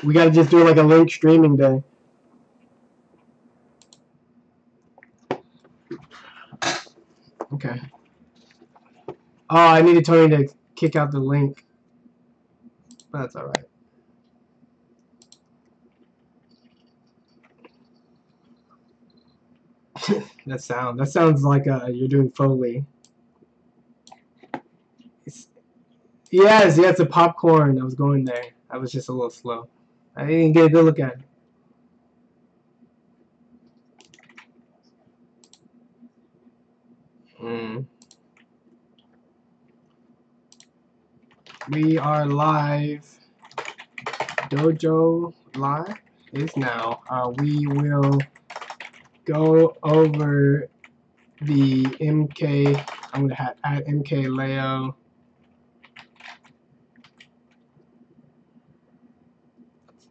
We gotta just do like a link streaming day. Okay. Oh, I needed Tony to kick out the link. But that's alright. That sounds like you're doing Foley. Yes, the popcorn. I was going there. I was just a little slow. I didn't get a good look at it. We are live. Dojo Live is now. We will go over the MK. I'm gonna add MK Leo.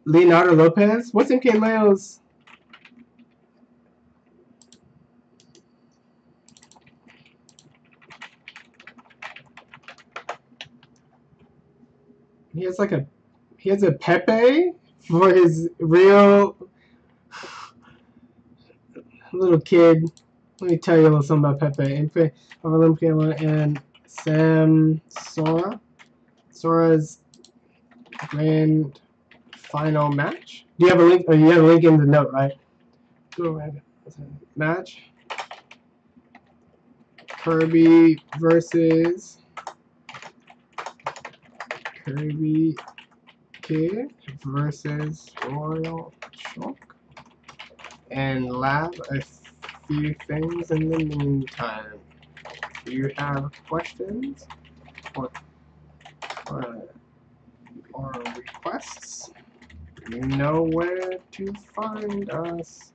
Leonardo Lopez? What's MK Leo's? He has a Pepe for his real little kid. Let me tell you a little something about Pepe. MK of Olympia and Sam Sora's grand final match. Do you have a link? Oh, you have a link in the note, right? Go ahead. Match. Kirby versus Kirby Kid versus Royal Shock. And lab a few things in the meantime. Do you have questions or requests? You know where to find us.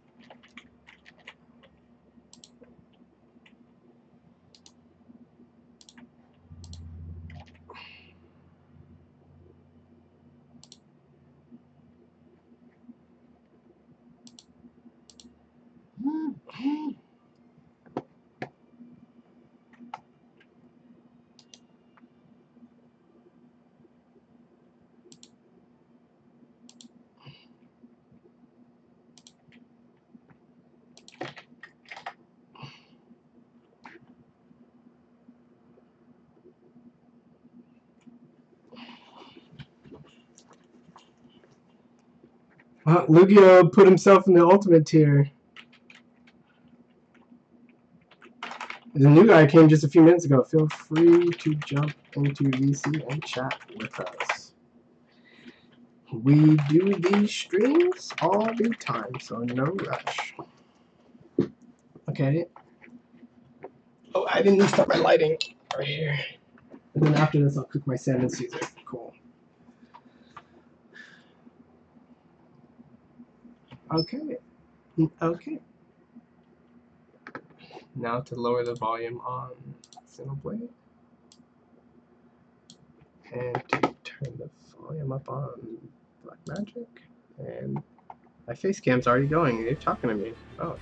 Lugia put himself in the ultimate tier. The new guy came just a few minutes ago. Feel free to jump into VC and chat with us. We do these streams all the time, so no rush. Okay. Oh, I didn't restart my lighting right here. And then after this, I'll cook my salmon Caesar. Cool. Okay. Okay. Now to lower the volume on Xenoblade. And to turn the volume up on Black Magic. And my face cam's already going. They're talking to me. Oh.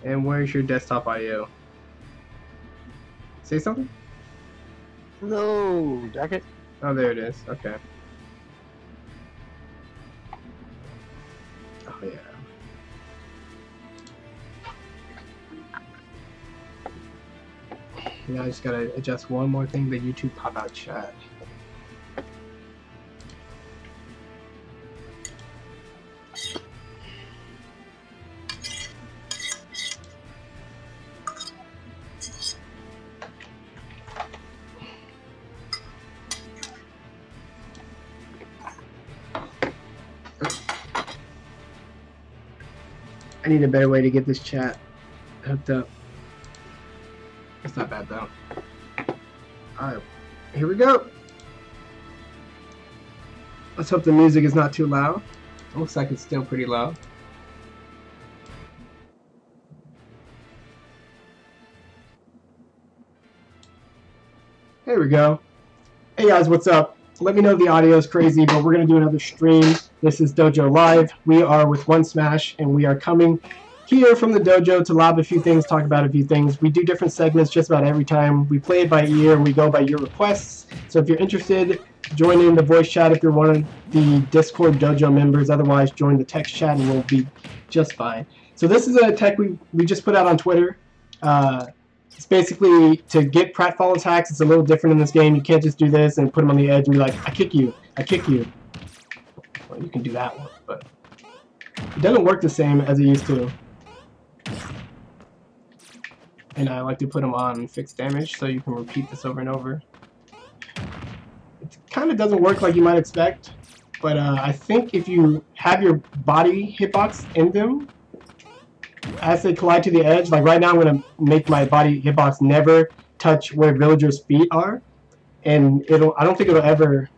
And where's your desktop IO? Say something? No, jacket. Oh, there it is. Okay. Oh, yeah. Yeah, I just gotta adjust one more thing, the YouTube pop-out chat. I need a better way to get this chat hooked up. It's not bad though. Alright, here we go. Let's hope the music is not too loud. It looks like it's still pretty loud. There we go. Hey guys, what's up? Let me know if the audio is crazy, but we're going to do another stream. This is Dojo Live. We are with OneSmash, and we are coming here from the dojo to lob a few things, talk about a few things. We do different segments just about every time. We play it by ear, and we go by your requests. So if you're interested, join in the voice chat if you're one of the Discord Dojo members. Otherwise, join the text chat and we'll be just fine. So this is a tech we just put out on Twitter. It's basically to get pratfall attacks. It's a little different in this game. You can't just do this and put them on the edge and be like, I kick you, I kick you. Well, you can do that one, but it doesn't work the same as it used to. And I like to put them on fixed damage so you can repeat this over and over. It kind of doesn't work like you might expect, but I think if you have your body hitbox in them, as they collide to the edge, like right now I'm going to make my body hitbox never touch where villagers' feet are, and I don't think it'll ever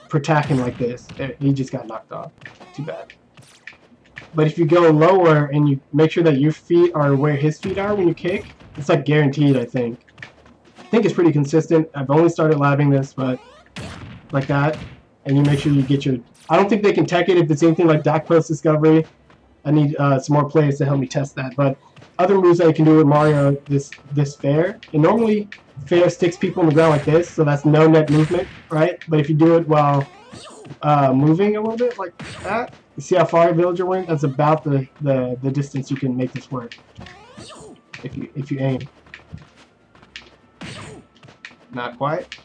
protect him like this. He just got knocked off. Too bad. But if you go lower and you make sure that your feet are where his feet are when you kick, it's like guaranteed, I think. I think it's pretty consistent. I've only started labbing this, but like that. And you make sure you get your... I don't think they can tech it if it's anything like Dark Post Discovery. I need some more players to help me test that. But other moves that you can do with Mario, this fair. And normally, fair sticks people on the ground like this, so that's no net movement, right? But if you do it while moving a little bit like that, you see how far a villager went? That's about the distance you can make this work. If you aim. Not quite.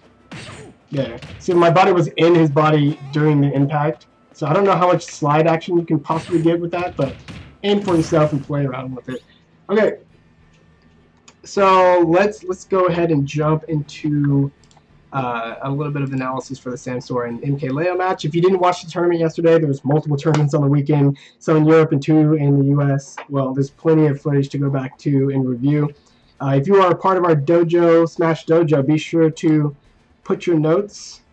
Yeah. See, my body was in his body during the impact. So I don't know how much slide action you can possibly get with that, but aim for yourself and play around with it. Okay. So let's go ahead and jump into a little bit of analysis for the Samsor and MKLeo match. If you didn't watch the tournament yesterday, there was multiple tournaments on the weekend, some in Europe and 2 in the US. Well, there's plenty of footage to go back to and review. If you are a part of our dojo, Smash Dojo, be sure to put your notes.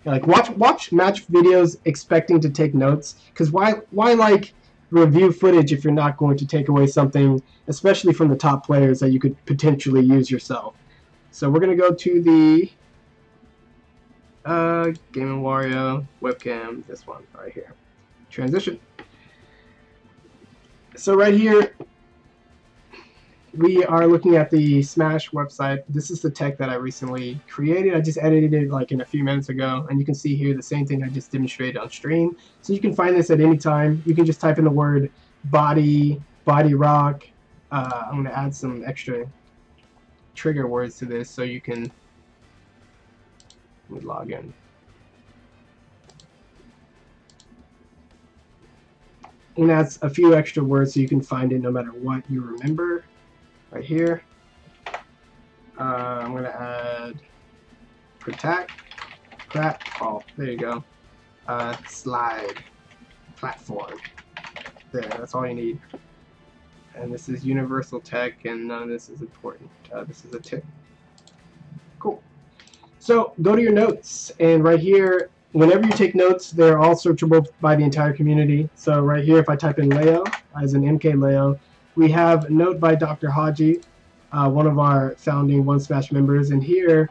Like watch match videos expecting to take notes, because why like review footage if you're not going to take away something, especially from the top players, that you could potentially use yourself. So we're gonna go to the Game & Wario webcam, this one right here. Transition. So right here, we are looking at the Smash website. This is the tech that I recently created. I just edited it like in a few minutes ago, and you can see here the same thing I just demonstrated on stream. So you can find this at any time. You can just type in the word body rock. I'm going to add some extra trigger words to this so you can... Let me log in. And that's a few extra words so you can find it no matter what you remember. Right here. I'm going to add protect, pratfall. There you go. Slide, platform. There, that's all you need. And this is universal tech, and none of this is important. This is a tip. Cool. So go to your notes, and right here, whenever you take notes, they're all searchable by the entire community. So right here, if I type in Leo, as in MKLeo, we have a note by Dr. Haji, one of our founding OneSmash members, and here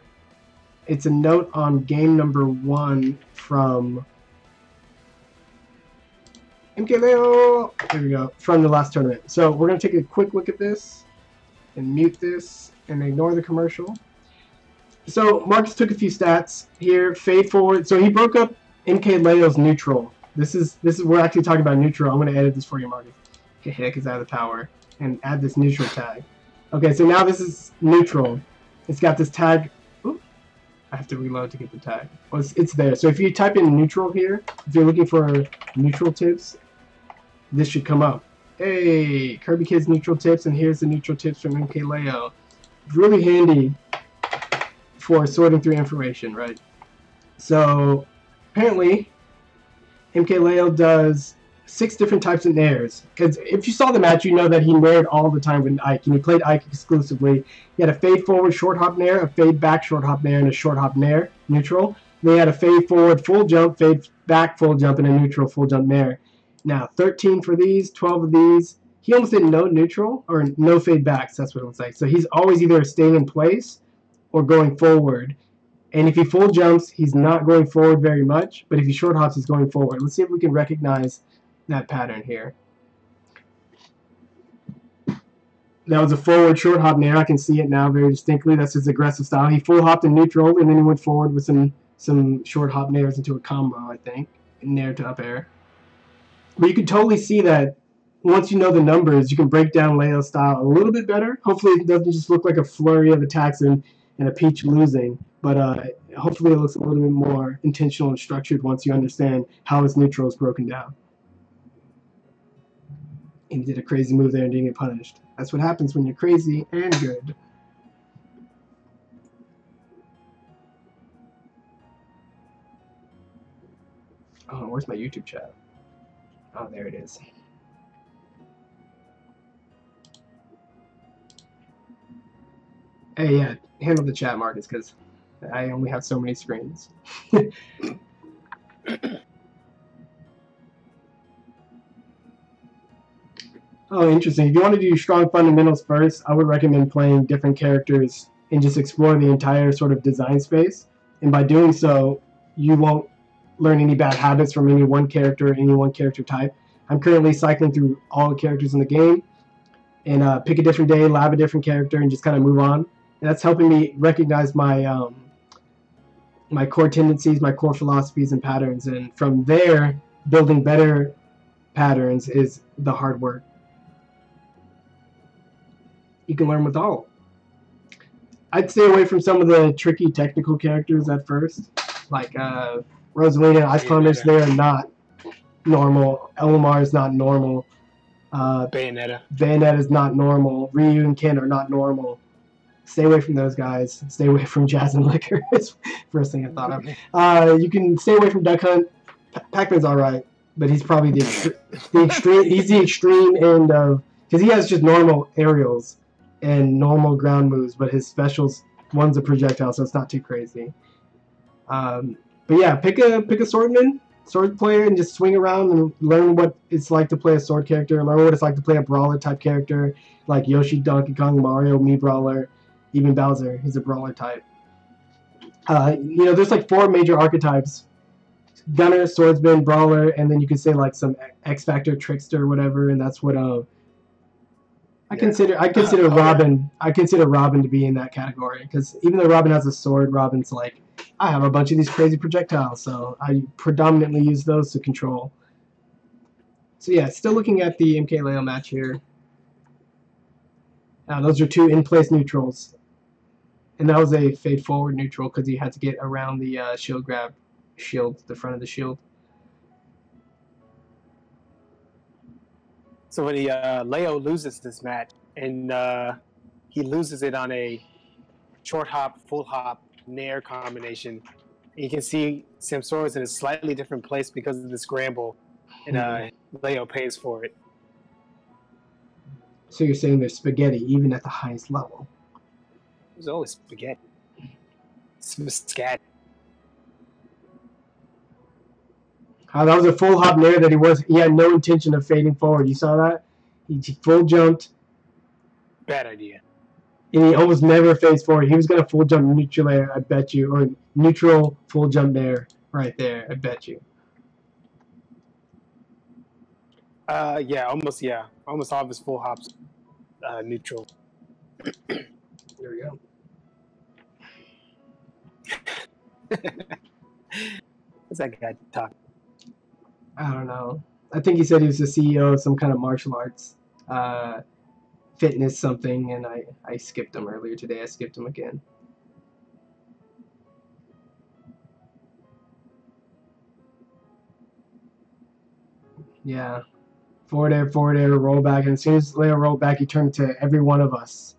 it's a note on game number 1 from MKLeo. There we go, from the last tournament. So we're going to take a quick look at this and mute this and ignore the commercial. So Marcus took a few stats here. Fade forward. So he broke up MKLeo's neutral. This is we're actually talking about neutral. I'm going to edit this for you, Marcus. Heck is out of the power. And add this neutral tag. Okay, so now this is neutral. It's got this tag. Oops, I have to reload to get the tag. Oh, it's there. So if you type in neutral here, if you're looking for neutral tips, this should come up. Hey, Kirby Kids neutral tips, and here's the neutral tips from MKLeo. Really handy for sorting through information, right? So apparently, MKLeo does 6 different types of nairs. Because if you saw the match, you know that he naired all the time with Ike, and he played Ike exclusively. He had a fade forward short hop nair, a fade back short hop nair, and a short hop nair, neutral. They had a fade forward full jump, fade back full jump, and a neutral full jump nair. Now 13 for these, 12 of these. He almost did no neutral or no fade backs. That's what it looks like. So he's always either staying in place or going forward. And if he full jumps, he's not going forward very much. But if he short hops, he's going forward. Let's see if we can recognize that pattern here. That was a forward short hop nair. I can see it now very distinctly. That's his aggressive style. He full hopped in neutral, and then he went forward with some some short hop nairs into a combo, I think. Nair to up air. But you can totally see that once you know the numbers, you can break down Leo's style a little bit better. Hopefully it doesn't just look like a flurry of attacks and a Peach losing. But hopefully it looks a little bit more intentional and structured once you understand how his neutral is broken down. And he did a crazy move there and didn't get punished. That's what happens when you're crazy and good. Oh, where's my YouTube chat? Oh, there it is. Hey, yeah, handle the chat, Marcus, because I only have so many screens. Oh, interesting. If you want to do strong fundamentals first, I would recommend playing different characters and just explore the entire sort of design space. And by doing so, you won't learn any bad habits from any one character, any one character type. I'm currently cycling through all the characters in the game and pick a different day, lab a different character, and just kind of move on. And that's helping me recognize my my core tendencies, my core philosophies and patterns. And from there, building better patterns is the hard work. You can learn with all. I'd stay away from some of the tricky technical characters at first, like Rosalina and Ice Climbers. They are not normal. Elamar is not normal. Bayonetta is not normal. Ryu and Ken are not normal. Stay away from those guys. Stay away from Jazz and Liquor. Is first thing I thought of. You can stay away from Duck Hunt. Pac-Man's all right, but he's probably the extreme. He's the extreme end of, because he has just normal aerials and normal ground moves, but his specials, one's a projectile, so it's not too crazy. But yeah, pick a sword player, and just swing around and learn what it's like to play a sword character. Learn what it's like to play a brawler type character, like Yoshi, Donkey Kong, Mario, Mii Brawler, even Bowser. He's a brawler type. You know, there's like 4 major archetypes: Gunner, Swordsman, Brawler, and then you could say like some X Factor, Trickster, whatever, and that's what I consider Robin. I consider Robin to be in that category, because even though Robin has a sword, Robin's like, I have a bunch of these crazy projectiles, so I predominantly use those to control. So yeah, still looking at the MK Leo match here. Those are 2 in-place neutrals, and that was a fade forward neutral because he had to get around the shield grab, the front of the shield. So when Leo loses this match, and he loses it on a short hop, full hop, nair combination, you can see Samsora's in a slightly different place because of the scramble, and Leo pays for it. So you're saying there's spaghetti even at the highest level? There's always spaghetti. Scat. That was a full hop nair that he had no intention of fading forward. You saw that? He full jumped. Bad idea. And he almost never fades forward. He was going to full jump neutral air, I bet you. Or neutral full jump nair right there, I bet you. Yeah, almost all of his full hops neutral. There we go. What's that guy talking? I don't know. I think he said he was the CEO of some kind of martial arts, fitness something, and I skipped him earlier today. I skipped him again. Yeah. Forward air, roll back, and as soon as Leo rolled back, he turned to every one of us.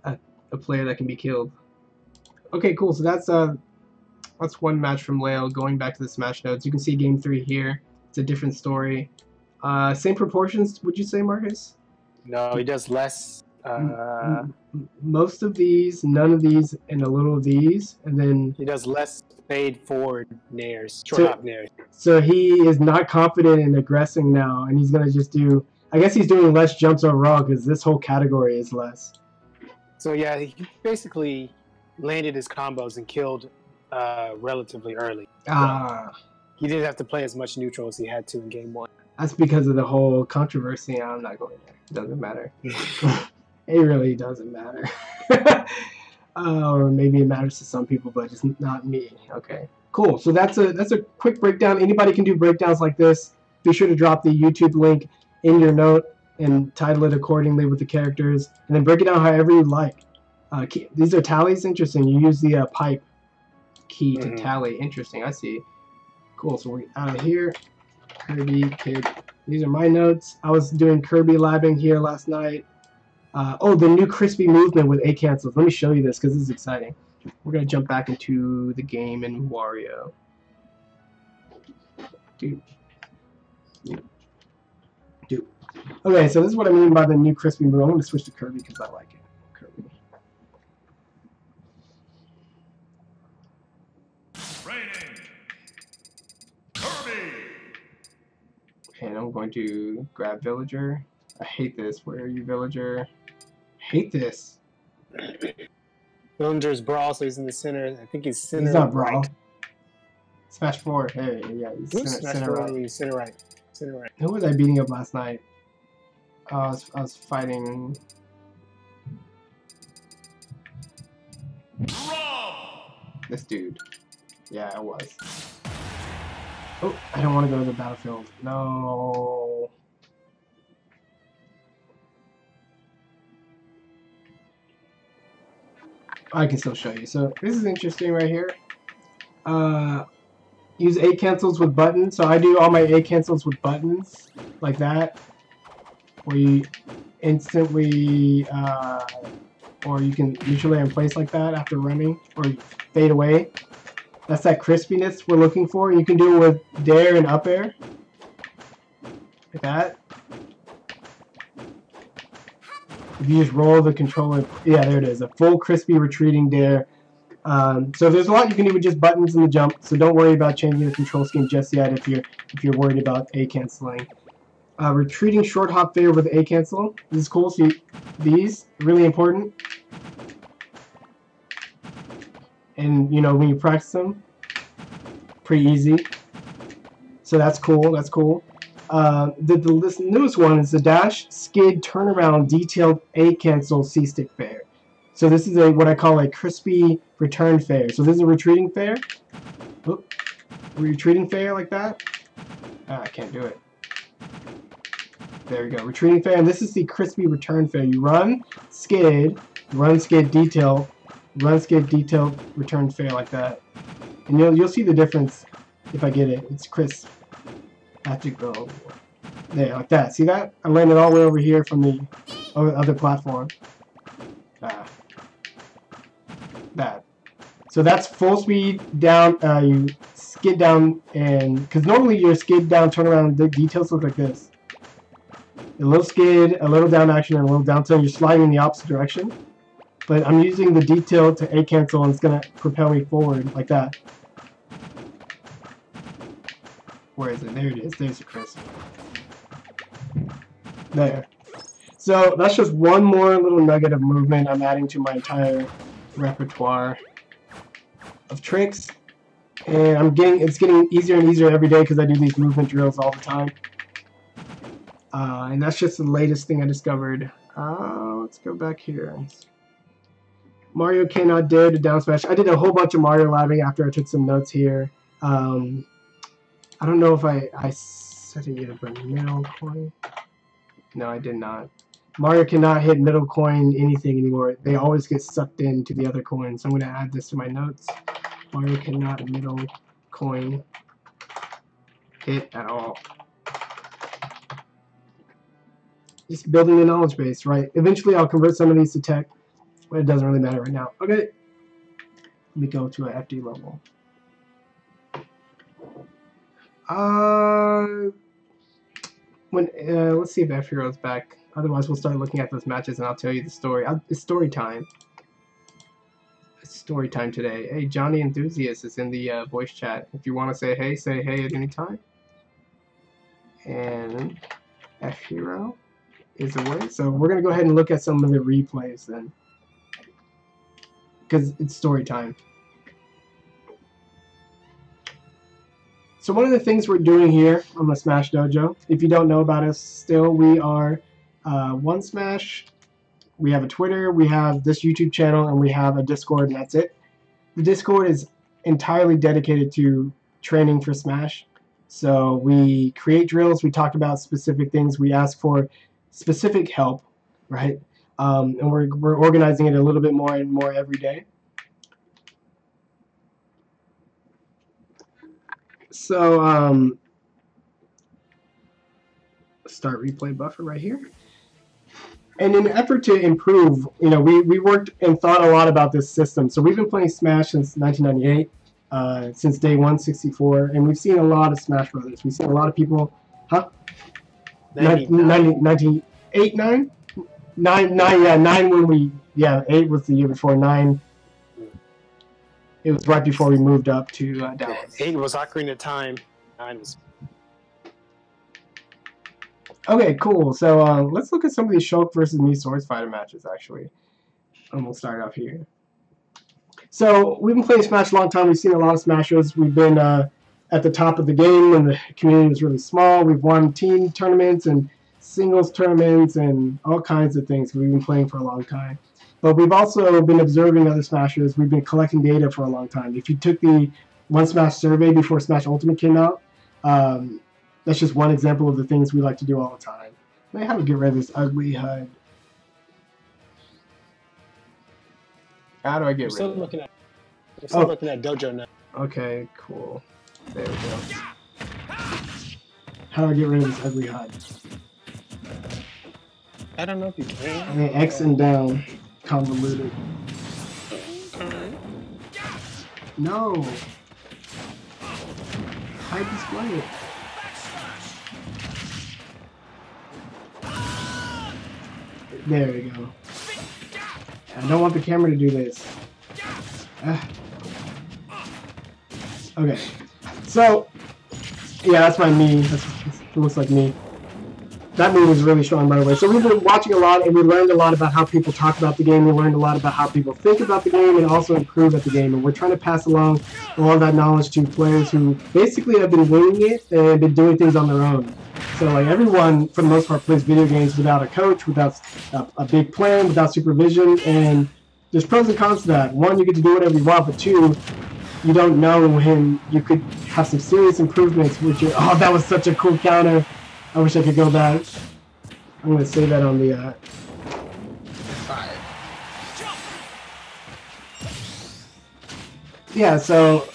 A player that can be killed. Okay, cool. So that's one match from Leo. Going back to the Smash notes, you can see Game 3 here. It's a different story. Same proportions, would you say, Marcus? No, he does less. Most of these, none of these, and a little of these, and then he does less fade forward nairs, short hop nairs. So he is not confident in aggressing now, and he's gonna just do. I guess he's doing less jumps overall because this whole category is less. So yeah, he basically landed his combos and killed relatively early. He didn't have to play as much neutral as he had to in Game 1. That's because of the whole controversy. I'm not going there. It doesn't matter. It really doesn't matter. Or maybe it matters to some people, but it's not me. Okay, cool. So that's a quick breakdown. Anybody can do breakdowns like this. Be sure to drop the YouTube link in your note and title it accordingly with the characters, and then break it down however you like. These are tallies. Interesting. You use the pipe key to tally. Interesting. I see. Cool. So we're out of here. Kirby kid. These are my notes. I was doing Kirby labbing here last night. Oh, the new crispy movement with A cancels. Let me show you this because this is exciting. We're gonna jump back into the game in Wario. Dude. Okay, so this is what I mean by the new crispy move. I'm gonna switch to Kirby because I like it. Kirby. Raining. Kirby. And I'm going to grab Villager. I hate this. Where are you, Villager? Hate this. Villager's Brawl, so he's in the center. I think he's center. He's not Brawl. Right. Smash 4. Hey, yeah, he's center right. Center right. Center right. Who was I beating up last night? I was fighting. This dude. Yeah, I was. Oh, I don't want to go to the battlefield. No. I can still show you. So this is interesting right here. Use A cancels with buttons. So I do all my A cancels with buttons like that, where you instantly, or you can usually in place like that after running, or fade away. That's that crispiness we're looking for. You can do it with dare and up air, like that. If you just roll the controller, yeah, there it is, a full crispy retreating dare. So there's a lot you can do with just buttons and the jump. So don't worry about changing the control scheme just yet if you're worried about A canceling. Retreating short hop fair with A cancel. This is cool. So these really important. And you know when you practice them, pretty easy. So that's cool. That's cool. This newest one is the dash, skid, turnaround, detailed A cancel C stick fair. So this is what I call a crispy return fair. So this is a retreating fair. Oop. Retreating fair like that. I can't do it. There we go. Retreating fair, and this is the crispy return fair. You run, skid, detail, run, skid, detail, return fair like that. And you'll see the difference if I get it. It's crisp. I have to go there like that. See that? I landed all the way over here from the other platform. That. So that's full speed down. You skid down, and because normally your skid down, turn around, the details look like this. A little skid, a little down action, and a little down turn. You're sliding in the opposite direction. But I'm using the detail to A cancel, and it's gonna propel me forward like that. Where is it? There it is. There's the crisp. There. So that's just one more little nugget of movement I'm adding to my entire repertoire of tricks, and it's getting easier and easier every day because I do these movement drills all the time. And that's just the latest thing I discovered. Let's go back here. Mario cannot dare to down smash. I did a whole bunch of Mario labbing after I took some notes here. I don't know if I set it either for middle coin. No, I did not. Mario cannot hit middle coin anything anymore. They always get sucked into the other coin. So I'm going to add this to my notes. Mario cannot middle coin hit at all. Just building the knowledge base, right? Eventually I'll convert some of these to tech, but it doesn't really matter right now. Okay. Let me go to an FD level. Let's see if F Hero's back. Otherwise, we'll start looking at those matches, and I'll tell you the story. It's story time. It's story time today. Hey, Johnny Enthusiast is in the voice chat. If you want to say hey at any time. And F Hero is away. So we're gonna go ahead and look at some of the replays then, because it's story time. So one of the things we're doing here on the Smash Dojo, if you don't know about us still, we are OneSmash we have a Twitter, we have this YouTube channel, and we have a Discord, and that's it. The Discord is entirely dedicated to training for Smash. So we create drills, we talk about specific things, we ask for specific help, right? And we're organizing it a little bit more and more every day. So start replay buffer right here. And in an effort to improve, you know, we worked and thought a lot about this system. So we've been playing Smash since 1998, since day 164, and we've seen a lot of Smash Brothers. We've seen a lot of people, huh? 98, 9? 9, yeah, 9 when we, yeah, 8 was the year before, 9. It was right before we moved up to Dallas. 8 was Ocarina of Time. 9 was... Okay, cool. So let's look at some of these Shulk versus me Swords Fighter matches, actually. And we'll start off here. So we've been playing Smash a long time. We've seen a lot of Smashers. We've been at the top of the game when the community was really small. We've won team tournaments and singles tournaments and all kinds of things. We've been playing for a long time. But we've also been observing other Smashers. We've been collecting data for a long time. If you took the OneSmash survey before Smash Ultimate came out, that's just one example of the things we like to do all the time. Let me have to get rid of this ugly HUD. How do I get rid of it? We're still looking at Dojo now. Okay, cool. There we go. How do I get rid of this ugly HUD? I don't know if you can. Okay, X and down. Convoluted. No. Hide display it. There we go. I don't want the camera to do this. Okay. So, yeah, that's my me. It looks like me. That move is really strong, by the way. So we've been watching a lot, and we learned a lot about how people talk about the game. We learned a lot about how people think about the game and also improve at the game. And we're trying to pass along all of that knowledge to players who basically have been winging it and have been doing things on their own. So like everyone, for the most part, plays video games without a coach, without a big plan, without supervision. And there's pros and cons to that. One, you get to do whatever you want, but two, you don't know when you could have some serious improvements. Which are, oh, that was such a cool counter. I wish I could go back. I'm going to say that on the... Yeah, so...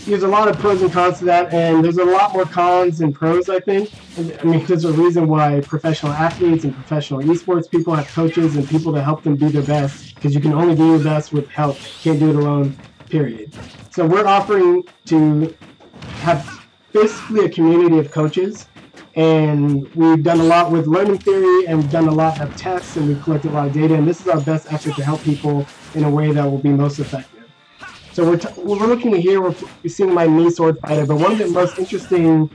There's a lot of pros and cons to that, and there's a lot more cons than pros, I think. I mean, there's a reason why professional athletes and professional esports people have coaches and people to help them be their best, because you can only do your best with help. You can't do it alone, period. So we're offering to have basically a community of coaches, and we've done a lot with learning theory, and we've done a lot of tests, and we've collected a lot of data, and this is our best effort to help people in a way that will be most effective. So we're looking at here, we're seeing my me Sword Fighter, but one of the most interesting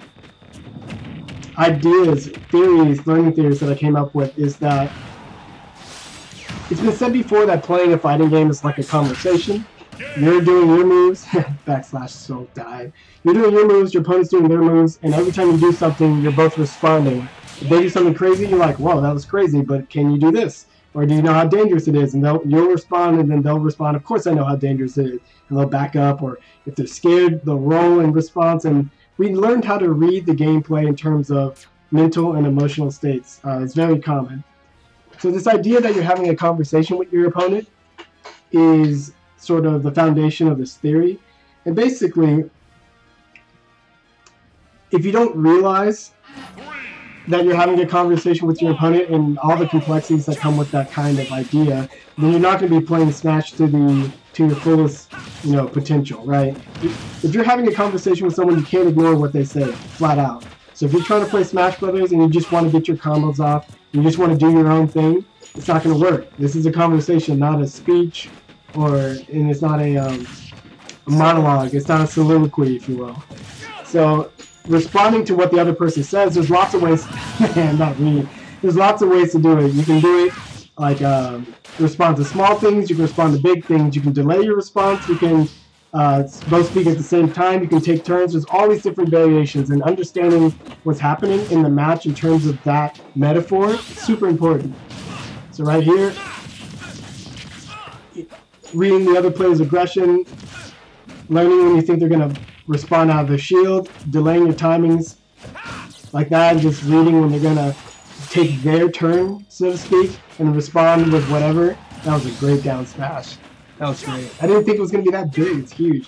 ideas, theories, learning theories that I came up with is that it's been said before that playing a fighting game is like a conversation. You're doing your moves, backslash so dive. You're doing your moves, your opponent's doing their moves, and every time you do something, you're both responding. If they do something crazy, you're like, whoa, that was crazy, but can you do this? Or do you know how dangerous it is? And you'll respond, and then they'll respond, of course I know how dangerous it is. And they'll back up, or if they're scared, they'll roll in response. And we learned how to read the gameplay in terms of mental and emotional states. It's very common. So this idea that you're having a conversation with your opponent is sort of the foundation of this theory. And basically, if you don't realize that you're having a conversation with your opponent and all the complexities that come with that kind of idea, then you're not going to be playing Smash to your fullest, potential, right? If you're having a conversation with someone, you can't ignore what they say, flat out. So if you're trying to play Smash Brothers and you just want to get your combos off, and you just want to do your own thing, it's not going to work. This is a conversation, not a speech, and it's not a monologue. It's not a soliloquy, if you will. So responding to what the other person says, there's lots of ways, not me, there's lots of ways to do it. You can do it like respond to small things, you can respond to big things, you can delay your response, you can both speak at the same time. You can take turns. There's all these different variations, and understanding what's happening in the match in terms of that metaphor, super important. So right here, reading the other player's aggression, learning when you think they're going to respond out of their shield, delaying your timings like that, and just reading when they're going to take their turn, so to speak, and respond with whatever. That was a great down smash. That was great. I didn't think it was going to be that big. It's huge.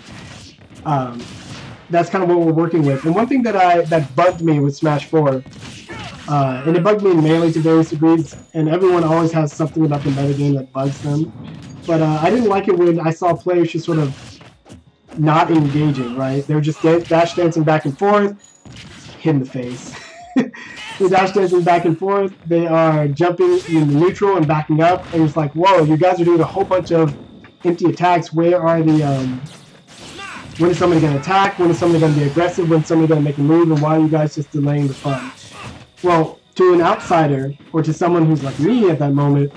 That's kind of what we're working with. And one thing that bugged me with Smash 4, and it bugged me mainly to various degrees, and everyone always has something about the metagame that bugs them, but I didn't like it when I saw players just sort of not engaging, right? They were just dash dancing back and forth, hit in the face. They're dash dancing back and forth, they are jumping in the neutral and backing up, and it's like, whoa, you guys are doing a whole bunch of empty attacks. Where are the, when is somebody going to attack? When is somebody going to be aggressive? When is somebody going to make a move? And why are you guys just delaying the fun? Well, to an outsider, or to someone who's like me at that moment,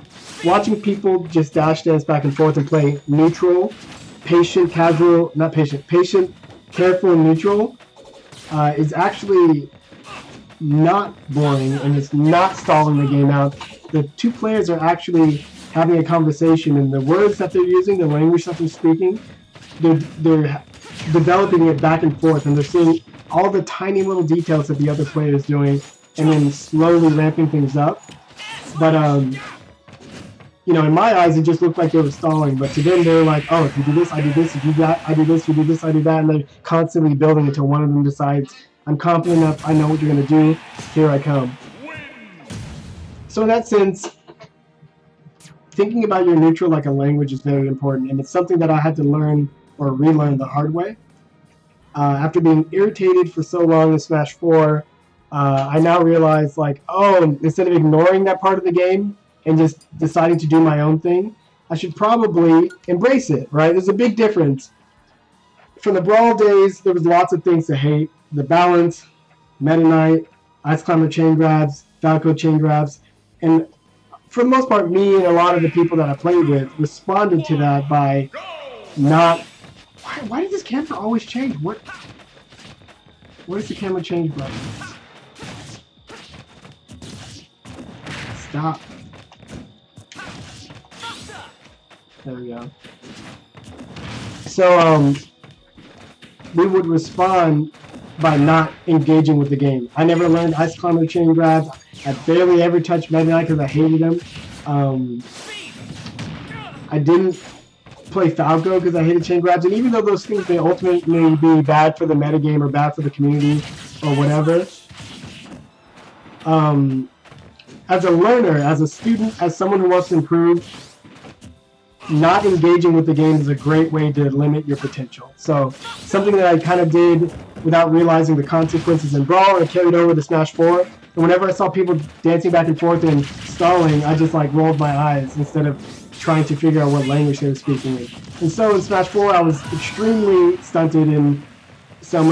watching people just dash dance back and forth and play neutral, patient, casual, not patient, patient, careful, and neutral is actually not boring, and it's not stalling the game out. The two players are actually having a conversation, and the words that they're using, the language that they're speaking, they're developing it back and forth, and they're seeing all the tiny little details that the other player is doing, and then slowly ramping things up. But you know, in my eyes, it just looked like they were stalling. But to them, they're like, "Oh, if you do this, I do this. If you do that, I do this. If you do this, I do that." And they're constantly building until one of them decides, "I'm confident enough. I know what you're gonna do. Here I come." So in that sense, thinking about your neutral like a language is very important, and it's something that I had to learn or relearn the hard way. After being irritated for so long in Smash 4, I now realize, like, oh, instead of ignoring that part of the game and just deciding to do my own thing, I should probably embrace it, right? There's a big difference. From the Brawl days, there was lots of things to hate. The balance, Meta Knight, Ice Climber chain grabs, Falco chain grabs, and for the most part, me and a lot of the people that I played with responded to that by not... Why did this camera always change? What is the camera change button? Stop. There we go. So, we would respond by not engaging with the game. I never learned Ice Climber chain grabs. I barely ever touched Meta Knight because I hated him. I didn't play Falco because I hated chain grabs, and even though those things may ultimately be bad for the metagame or bad for the community or whatever, as a learner, as a student, as someone who wants to improve, not engaging with the game is a great way to limit your potential. So something that I kind of did without realizing the consequences in Brawl, and I carried over to Smash 4. And whenever I saw people dancing back and forth and stalling, I just like rolled my eyes instead of trying to figure out what language they were speaking in. And so in Smash 4, I was extremely stunted in some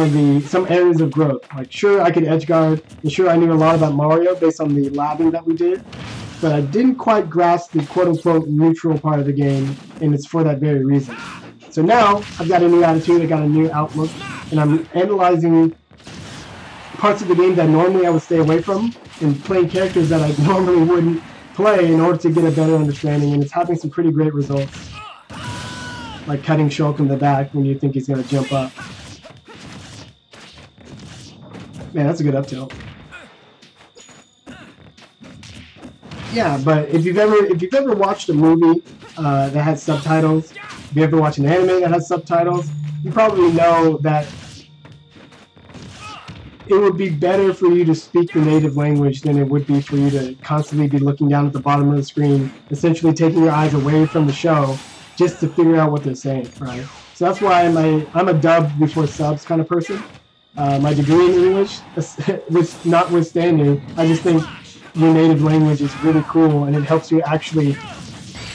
areas of growth. Like, sure, I could edge guard, and sure, I knew a lot about Mario based on the labbing that we did, but I didn't quite grasp the quote-unquote neutral part of the game, and it's for that very reason. So now, I've got a new attitude, I've got a new outlook, and I'm analyzing parts of the game that normally I would stay away from, and playing characters that I normally wouldn't play in order to get a better understanding, and it's having some pretty great results. Like cutting Shulk in the back when you think he's going to jump up. Man, that's a good up tilt. Yeah, but if you've ever watched a movie that has subtitles, if you ever watch an anime that has subtitles, you probably know that it would be better for you to speak the native language than it would be for you to constantly be looking down at the bottom of the screen, essentially taking your eyes away from the show just to figure out what they're saying, right? So that's why I'm a dub before subs kind of person. My degree in English, notwithstanding, I just think your native language is really cool, and it helps you actually,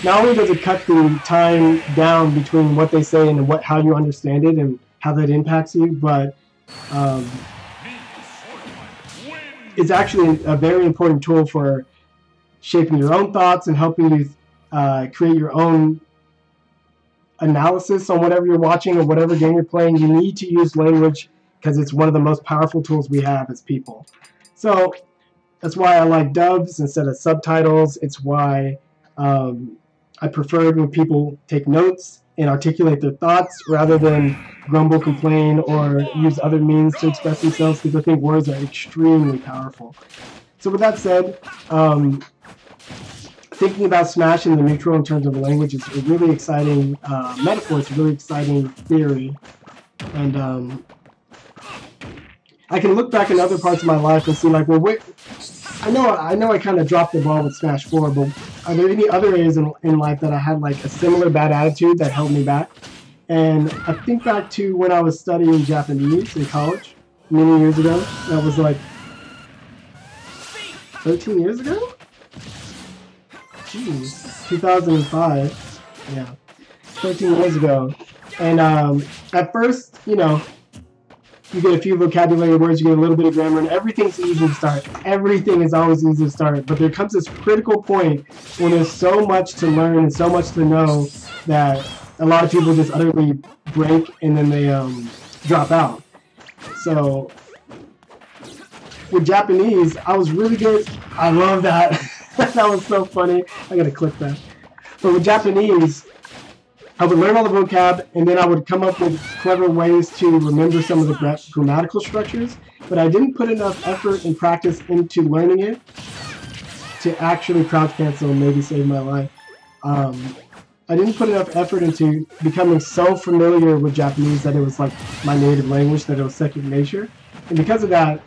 not only does it cut the time down between what they say and how you understand it and how that impacts you, but it's actually a very important tool for shaping your own thoughts and helping you create your own analysis on whatever you're watching or whatever game you're playing, you need to use language because it's one of the most powerful tools we have as people. So that's why I like dubs instead of subtitles. It's why I prefer when people take notes and articulate their thoughts rather than grumble, complain, or use other means to express themselves, because I think words are extremely powerful. So with that said, thinking about Smash in the neutral in terms of language is a really exciting metaphor. It's a really exciting theory. And I can look back in other parts of my life and see, like, well, wait, I know I kind of dropped the ball with Smash 4, but are there any other areas in life that I had like a similar bad attitude that held me back? And I think back to when I was studying Japanese in college many years ago. That was like 13 years ago? Jeez, 2005. Yeah, 13 years ago. And at first, you know, you get a few vocabulary words, you get a little bit of grammar, and everything's easy to start. Everything is always easy to start. But there comes this critical point when there's so much to learn and so much to know that a lot of people just utterly break and then they drop out. So with Japanese, I was really good. I love that. That was so funny. I gotta clip that. But with Japanese, I would learn all the vocab, and then I would come up with clever ways to remember some of the grammatical structures, but I didn't put enough effort and practice into learning it to actually crouch cancel and maybe save my life. I didn't put enough effort into becoming so familiar with Japanese that it was like my native language, that it was second nature. And because of that,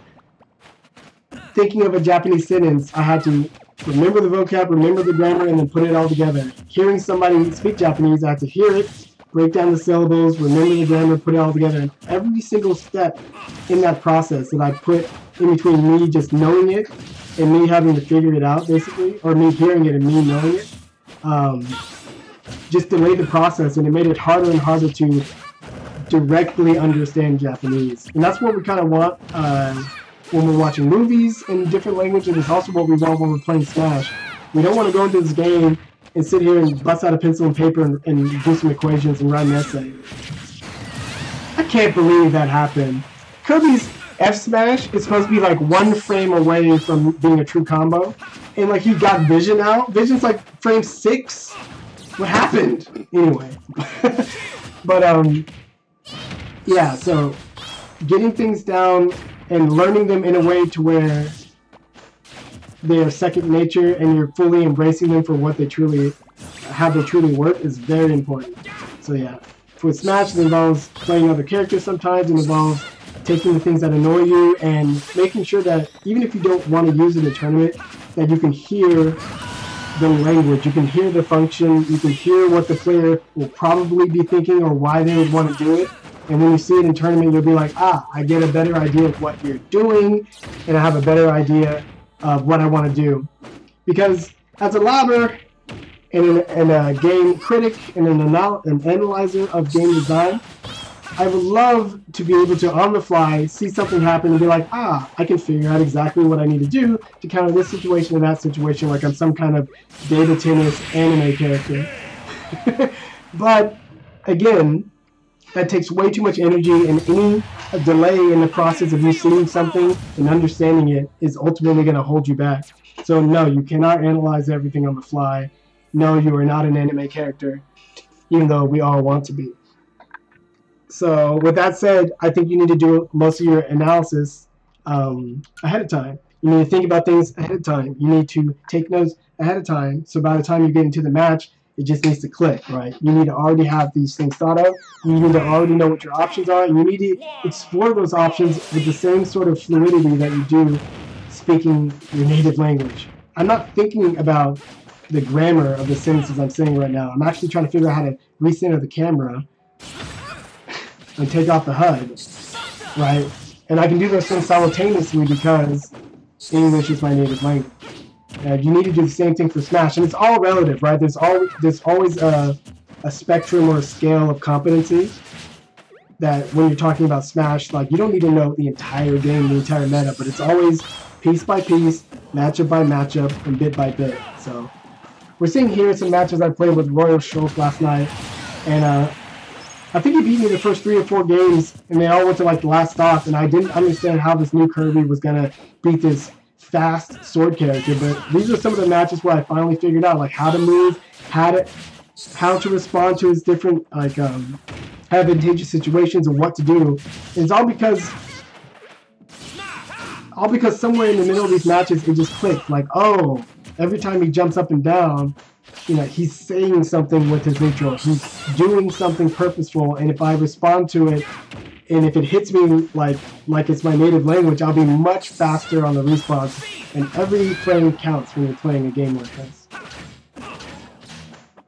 thinking of a Japanese sentence, I had to remember the vocab, remember the grammar, and then put it all together. Hearing somebody speak Japanese, I had to hear it, break down the syllables, remember the grammar, put it all together. And every single step in that process that I put in between me just knowing it and me having to figure it out, basically, or me hearing it and me knowing it, just delayed the process, and it made it harder and harder to directly understand Japanese. And that's what we kind of want when we're watching movies in different languages. It's also what we want when we're playing Smash. We don't want to go into this game and sit here and bust out a pencil and paper and do some equations and write an essay. I can't believe that happened. Kirby's F Smash is supposed to be like one frame away from being a true combo, and like he got Vision out. Vision's like frame 6. What happened? Anyway. But yeah, so getting things down and learning them in a way to where they're second nature and you're fully embracing them for what they truly, how they truly work, is very important. So yeah, for Smash, it involves playing other characters sometimes. It involves taking the things that annoy you and making sure that even if you don't want to use it in a tournament, that you can hear the language, you can hear the function, you can hear what the player will probably be thinking or why they would want to do it. And when you see it in tournament, you'll be like, ah, I get a better idea of what you're doing, and I have a better idea of what I want to do. Because as a lobber and a game critic and an analyzer of game design, I would love to be able to, on the fly, see something happen and be like, ah, I can figure out exactly what I need to do to counter this situation and that situation, like I'm some kind of data tennis anime character. But again, that takes way too much energy, and any delay in the process of you seeing something and understanding it is ultimately going to hold you back. So no, you cannot analyze everything on the fly. No, you are not an anime character, even though we all want to be. So with that said, I think you need to do most of your analysis ahead of time. You need to think about things ahead of time. You need to take notes ahead of time, so by the time you get into the match, it just needs to click, right? You need to already have these things thought of. You need to already know what your options are. And you need to explore those options with the same sort of fluidity that you do speaking your native language. I'm not thinking about the grammar of the sentences I'm saying right now. I'm actually trying to figure out how to recenter the camera and take off the HUD, right? And I can do those things simultaneously because English is my native language. You need to do the same thing for Smash, and it's all relative, right? There's always a spectrum or a scale of competency that when you're talking about Smash, like you don't need to know the entire game, the entire meta, but it's always piece by piece, matchup by matchup, and bit by bit. So we're seeing here some matches I played with Royal Schultz last night, And I think he beat me the first 3 or 4 games, and they all went to like the last stop, and I didn't understand how this new Kirby was gonna beat this fast sword character. But these are some of the matches where I finally figured out like how to move, how to respond to his different like advantageous situations and what to do. And it's all because somewhere in the middle of these matches it just clicked. Like, oh, every time he jumps up and down, you know, he's saying something with his neutral. He's doing something purposeful, and if I respond to it, and if it hits me like it's my native language, I'll be much faster on the response. And every frame counts when you're playing a game like this.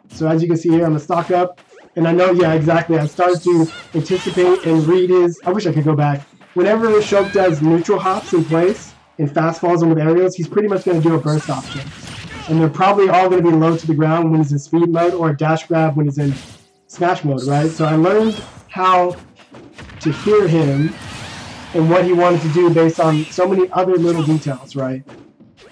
So as you can see here, I'm gonna stock up, and I know, yeah, exactly. I started to anticipate and read his. I wish I could go back. Whenever Shulk does neutral hops in place and fast falls him with aerials, he's pretty much gonna do a burst option. And they're probably all going to be low to the ground when he's in speed mode, or a dash grab when he's in smash mode, right? So I learned how to hear him and what he wanted to do based on so many other little details, right?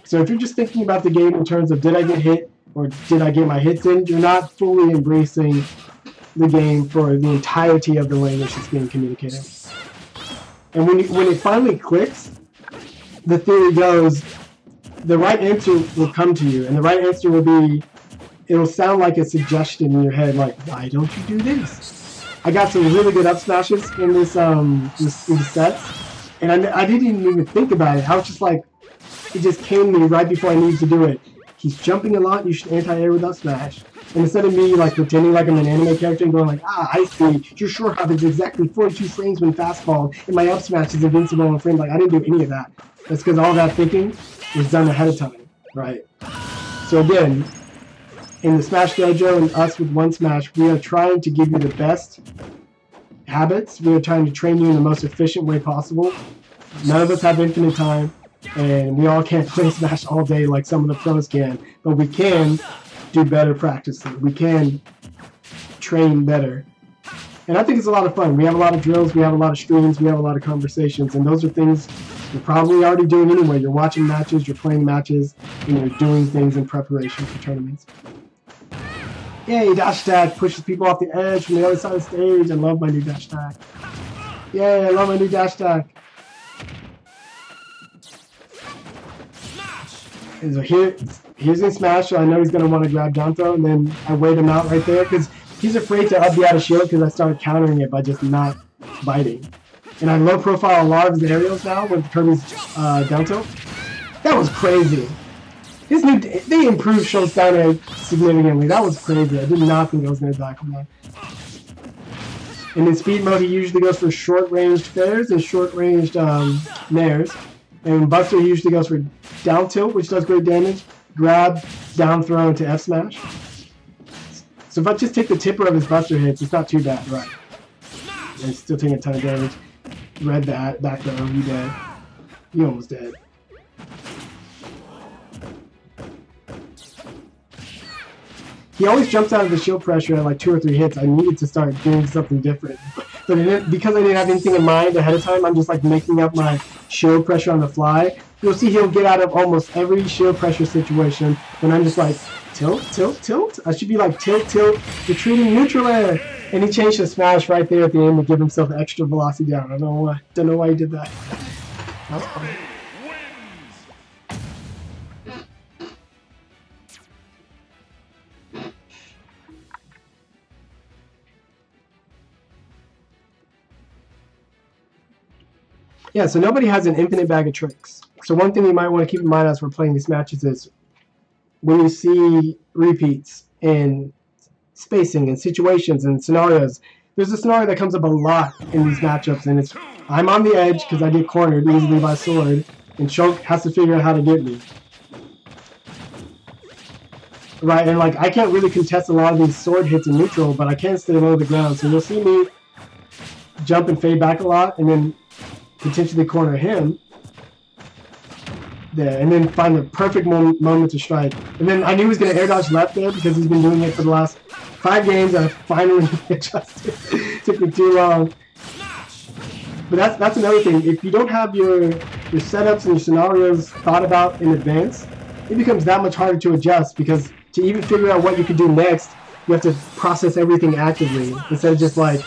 So if you're just thinking about the game in terms of did I get hit or did I get my hits in, you're not fully embracing the game for the entirety of the language that's being communicated. And when it finally clicks, the theory goes, the right answer will come to you, and the right answer will be, it'll sound like a suggestion in your head, like, why don't you do this? I got some really good up smashes in these sets, and I didn't even think about it. I was just like, it just came to me right before I needed to do it. He's jumping a lot, you should anti-air with up smash. And instead of me like pretending like I'm an anime character and going like, ah, I see, your short hop is exactly 42 frames when fastball, and my up smash is invincible in frame. Like, I didn't do any of that. That's because all that thinking is done ahead of time, right? So again, in the Smash Dojo and us with OneSmash, we are trying to give you the best habits. We are trying to train you in the most efficient way possible. None of us have infinite time, and we all can't play Smash all day like some of the pros can, but we can do better practicing. We can train better. And I think it's a lot of fun. We have a lot of drills, we have a lot of streams, we have a lot of conversations, and those are things you're probably already doing anyway. You're watching matches, you're playing matches, and you're doing things in preparation for tournaments. Yay, dash attack pushes people off the edge from the other side of the stage. I love my new dash attack. Yay, I love my new dash attack. And so here's in Smash, so I know he's going to want to grab down throw, and then I wait him out right there, because he's afraid to up the out of shield because I started countering it by just not biting. And I low profile a lot of his aerials now with Kirby's down tilt. That was crazy. They improved Shulk's down air significantly. That was crazy. I did not think I was going to die from that. And in speed mode, he usually goes for short-ranged fairs and short-ranged nairs. And Buster usually goes for down tilt, which does great damage. Grab, down throw into F smash. So if I just take the tipper of his Buster hits, it's not too bad, right? And it's still taking a ton of damage. Read that, back throw, you dead. You almost dead. He always jumps out of the shield pressure at like 2 or 3 hits. I needed to start doing something different. But because I didn't have anything in mind ahead of time, I'm just like making up my shield pressure on the fly. You'll see he'll get out of almost every shield pressure situation, and I'm just like, tilt, tilt, tilt. I should be like, tilt, tilt, retreating neutral air. And he changed the smash right there at the end to give himself extra velocity down. I don't know why he did that. That was funny. Yeah, so nobody has an infinite bag of tricks. So one thing you might want to keep in mind as we're playing these matches is when you see repeats in spacing and situations and scenarios, there's a scenario that comes up a lot in these matchups, and it's I'm on the edge because I get cornered easily by sword, and Shulk has to figure out how to get me. Right, and like I can't really contest a lot of these sword hits in neutral, but I can stay low to the ground. So you'll see me jump and fade back a lot, and then potentially corner him there, and then find the perfect moment to strike. And then I knew he was going to air dodge left there because he's been doing it for the last 5 games, and I finally adjusted. Took me too long. But that's another thing. If you don't have your setups and your scenarios thought about in advance, it becomes that much harder to adjust, because to even figure out what you could do next, you have to process everything actively instead of just like,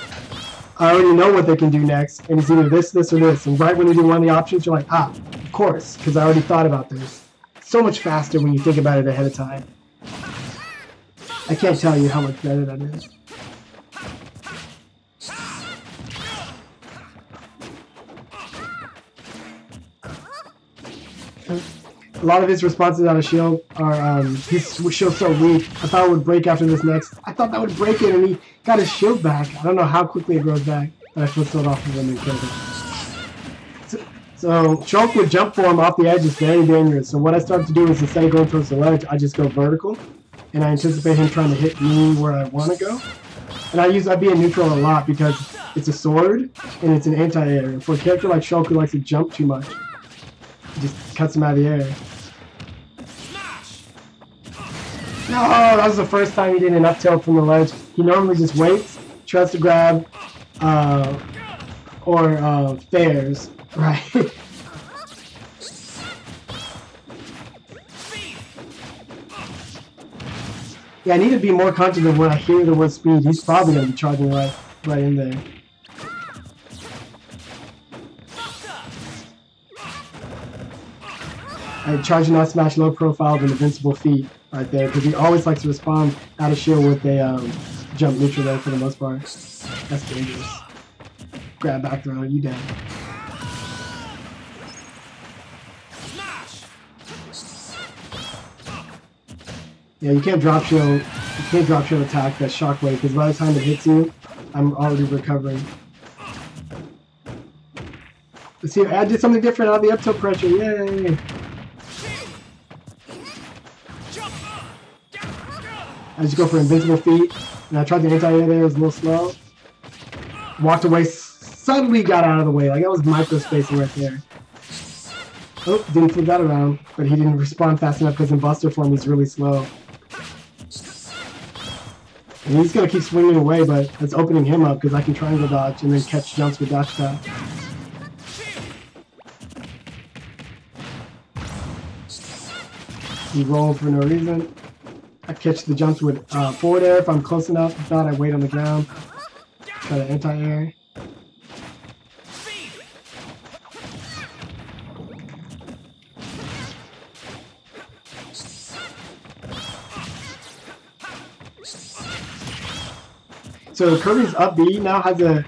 I already know what they can do next, and it's either this, this, or this. And right when you do one of the options, you're like, ah, of course, because I already thought about this. So much faster when you think about it ahead of time. I can't tell you how much better that is. A lot of his responses out of shield are, his shield's so weak. I thought it would break after this next. I thought that would break it, and he got his shield back. I don't know how quickly it grows back, but I foot-sold off of him and killed him. So Shulk with jump form off the edge is very dangerous. So what I started to do is instead of going towards the ledge, I just go vertical, and I anticipate him trying to hit me where I want to go. And I'd be in neutral a lot because it's a sword and it's an anti-air. For a character like Shulk who likes to jump too much, it just cuts him out of the air. No, that was the first time he did an up tilt from the ledge. He normally just waits, tries to grab, or fares, right? Yeah, I need to be more confident when I hear the word speed. He's probably going to be charging right in there. I charge and not smash low profile with invincible feet right there because he always likes to respond out of shield with a jump neutral there for the most part. That's dangerous. Grab back throw, you down. Yeah, you can't drop shield. You can't drop shield attack that shockwave because by the time it hits you, I'm already recovering. Let's see, I did something different out of the up tilt pressure. Yay! I just go for invincible feet, and I tried the anti-air there, it was a little slow. Walked away, suddenly got out of the way, like that was micro-spacing right there. Oh, didn't flip that around, but he didn't respond fast enough because in Buster form he's really slow. And he's going to keep swinging away, but it's opening him up because I can triangle dodge and then catch jumps with dash attack. He rolled for no reason. I catch the jumps with forward air if I'm close enough. If not, I wait on the ground. Try to anti-air. So Kirby's up B now has a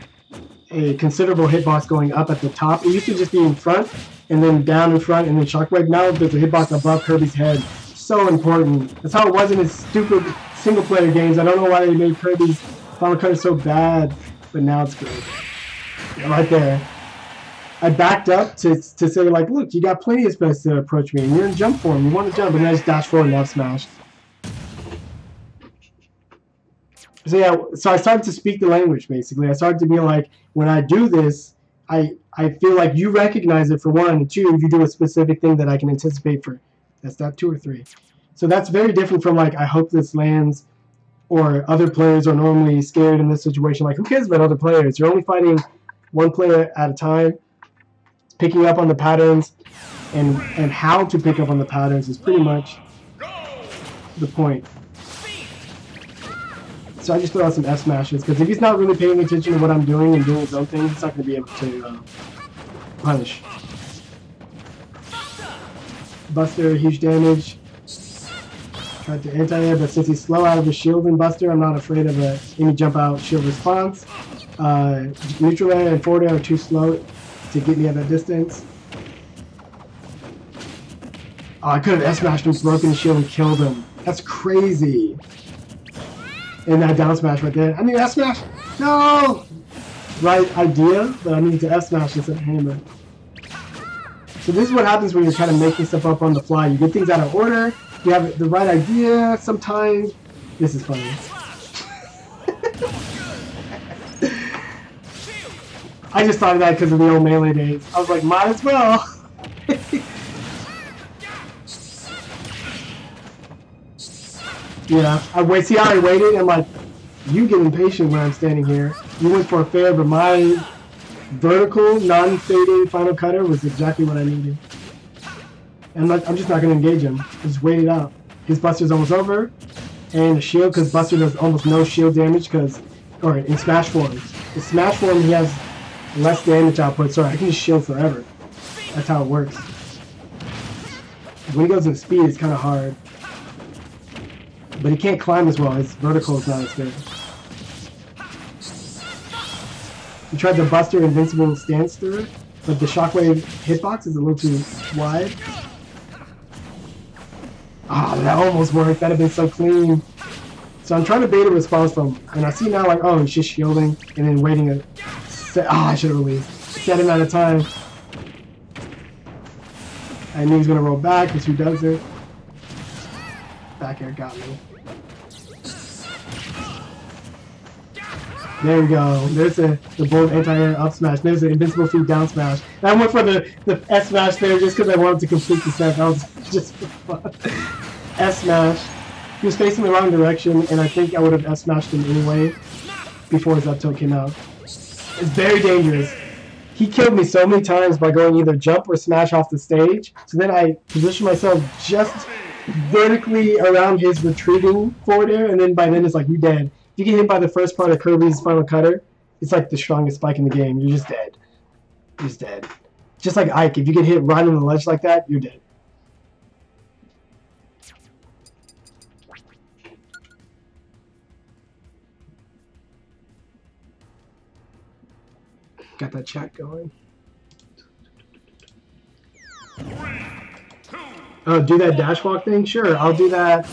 considerable hitbox going up at the top. It used to just be in front and then down in front and then shockwave. Now there's a hitbox above Kirby's head. So important. That's how it was in his stupid single-player games. I don't know why they made Kirby's Final Cut so bad, but now it's great. Right there. I backed up to say, like, look, you got plenty of space to approach me, and you're in jump form. You want to jump, and I just dash forward and F-smash. So yeah, so I started to speak the language, basically. I started to be like, when I do this, I feel like you recognize it for one, and two, you do a specific thing that I can anticipate for. That's not 2 or 3. So that's very different from like, I hope this lands, or other players are normally scared in this situation. Like, who cares about other players? You're only fighting one player at a time. Picking up on the patterns and how to pick up on the patterns is pretty much the point. So I just throw out some F smashes, because if he's not really paying attention to what I'm doing and doing his own thing, he's not going to be able to punish. Buster, huge damage. Tried to anti-air, but since he's slow out of his shield in Buster, I'm not afraid of any jump out shield response. Neutral air and forward air are too slow to get me at that distance. Oh, I could have S-smashed him, broken his shield, and killed him. That's crazy. And that down smash right there. I need S-smash! No! Right idea, but I need to S-smash instead of hammer. So this is what happens when you're kind of making stuff up on the fly. You get things out of order, you have the right idea sometimes. This is funny. I just thought of that because of the old Melee days. I was like, might as well. Yeah, I wait. See how I waited? I'm like, you get impatient when I'm standing here. You went for a fair, but my vertical, non-fading final cutter was exactly what I needed. And I'm just not going to engage him. Just wait it out. His Buster's almost over. and a shield because Buster does almost no shield damage or in Smash form. In Smash form he has less damage output, so I can just shield forever. That's how it works. When he goes in speed, it's kind of hard. But he can't climb as well. His vertical is not as good. He tried the Buster invincible stance through it, but the shockwave hitbox is a little too wide. Ah, that almost worked. That'd have been so clean. So I'm trying to bait a response from him, and I see now like, oh, he's just shielding and then waiting a set. Ah, I should have released. Set amount of time. I knew he was gonna roll back, because who does it? Back air got me. There we go. There's the bold anti-air up smash. There's the invincible feet down smash. And I went for the S smash there just because I wanted to complete the set. That was just for fun. S smash. He was facing the wrong direction, and I think I would have S smashed him anyway before his up tilt came out. It's very dangerous. He killed me so many times by going either jump or smash off the stage. So then I positioned myself just vertically around his retreating forward air, and then by then it's like, you're dead. If you get hit by the first part of Kirby's Final Cutter, it's like the strongest spike in the game. You're just dead. You're just dead. Just like Ike, if you get hit right on the ledge like that, you're dead. Got that chat going. Oh, do that dash walk thing? Sure, I'll do that.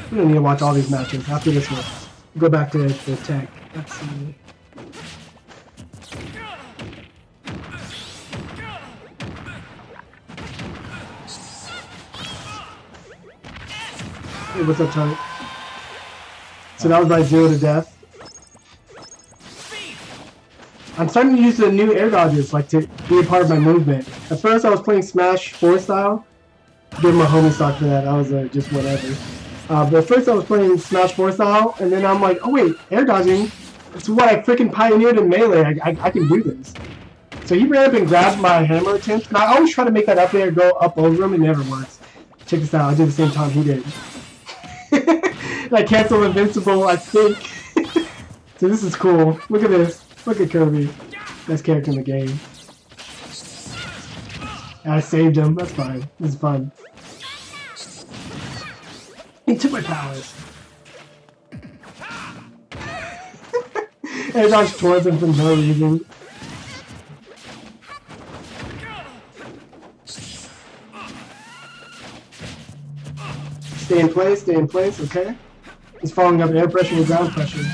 We don't need to watch all these matches. After this one, go back to the tech. Let's see. Hey, what's up, Tony? So that was my 0 to death. I'm starting to use the new air dodges, like, to be a part of my movement. At first I was playing Smash 4 style. Give my homie stock for that. That was just whatever. But at first I was playing Smash 4 style, and then I'm like, oh wait, air dodging? That's what I freaking pioneered in Melee. I can do this. So he ran up and grabbed my hammer attempt, and I always try to make that up air go up over him. It never works. Check this out. I did the same time he did. I cancel invincible, I think. So this is cool. Look at this. Look at Kirby. Best character in the game. And I saved him. That's fine. This is fun. He took my powers. And I dodged towards him for no reason. Stay in place, okay? He's following up air pressure with ground pressure.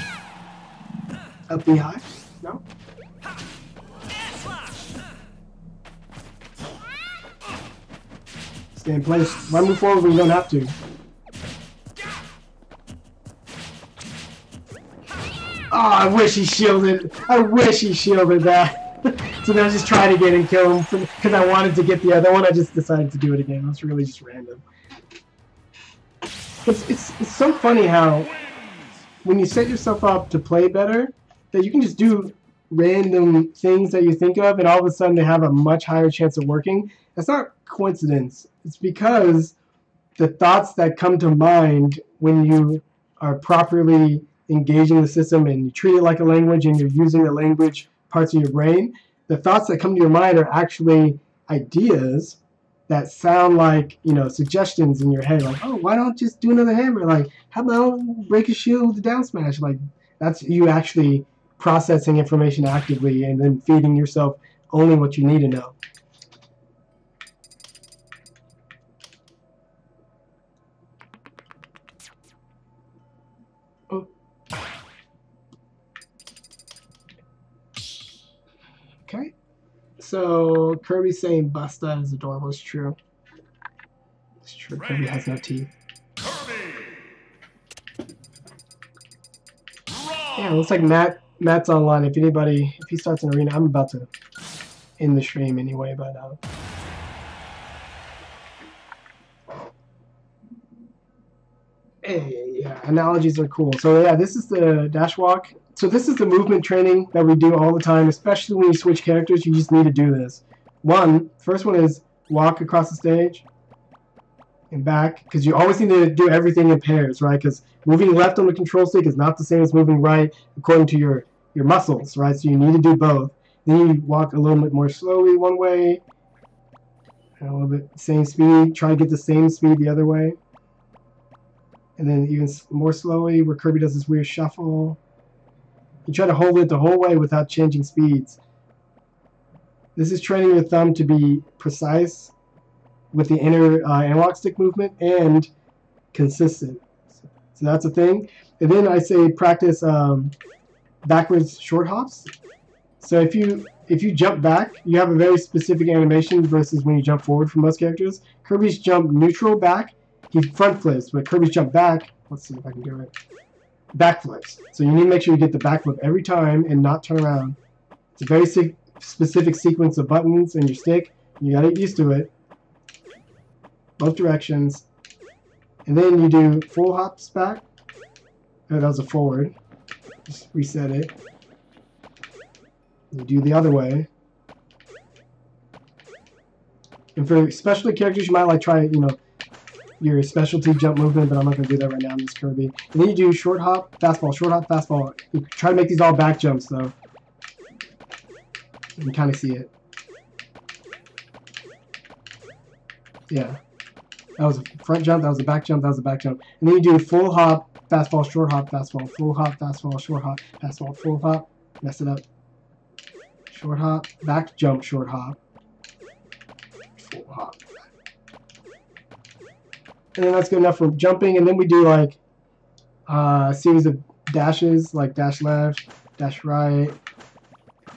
Up B high? No? Stay in place. Why move forward when you don't have to? Oh, I wish he shielded. I wish he shielded that. So then I was just trying to get and kill him because I wanted to get the other one. I just decided to do it again. It was really just random. It's so funny how when you set yourself up to play better, that you can just do random things that you think of and all of a sudden they have a much higher chance of working. That's not coincidence. It's because the thoughts that come to mind when you are properly engaging the system and you treat it like a language and you're using the language parts of your brain, the thoughts that come to your mind are actually ideas that sound like, you know, suggestions in your head, like, oh, why don't just do another hammer? Like, how about break a shield with the down smash? Like, that's you actually processing information actively and then feeding yourself only what you need to know. Oh. Okay. So Kirby's saying Busta is adorable. It's true. It's true. Kirby has no teeth. Yeah, it looks like Matt's online. If he starts an arena, I'm about to end the stream anyway, but hey, yeah, analogies are cool. So yeah, this is the dash walk. So this is the movement training that we do all the time, especially when you switch characters. You just need to do this. First one is walk across the stage. and back, because you always need to do everything in pairs, right? Because moving left on the control stick is not the same as moving right according to your muscles, right? So you need to do both. Then you walk a little bit more slowly one way, and a little bit same speed. Try to get the same speed the other way. And then even more slowly, where Kirby does this weird shuffle. You try to hold it the whole way without changing speeds. This is training your thumb to be precise with the inner analog stick movement and consistent. So that's a thing. And then I say practice backwards short hops. So if you jump back, you have a very specific animation versus when you jump forward for most characters. Kirby's jump neutral back, he front flips, but Kirby's jump back, let's see if I can do it, back flips. So you need to make sure you get the back flip every time and not turn around. It's a very specific sequence of buttons in your stick. You gotta get used to it. Both directions. And then you do full hops back. Oh, that was a forward. Just reset it. You do the other way. And for specialty characters, you might like try, you know, your specialty jump movement, but I'm not going to do that right now. I'm just Kirby. And then you do short hop, fastball, short hop, fastball. You try to make these all back jumps, though. You can kind of see it. Yeah. That was a front jump, that was a back jump, that was a back jump. And then you do full hop, fastball, short hop, fastball, full hop, fastball, short hop, fastball, full hop. Mess it up. Short hop, back jump, short hop, full hop. And then that's good enough for jumping. And then we do like a series of dashes, like dash left, dash right.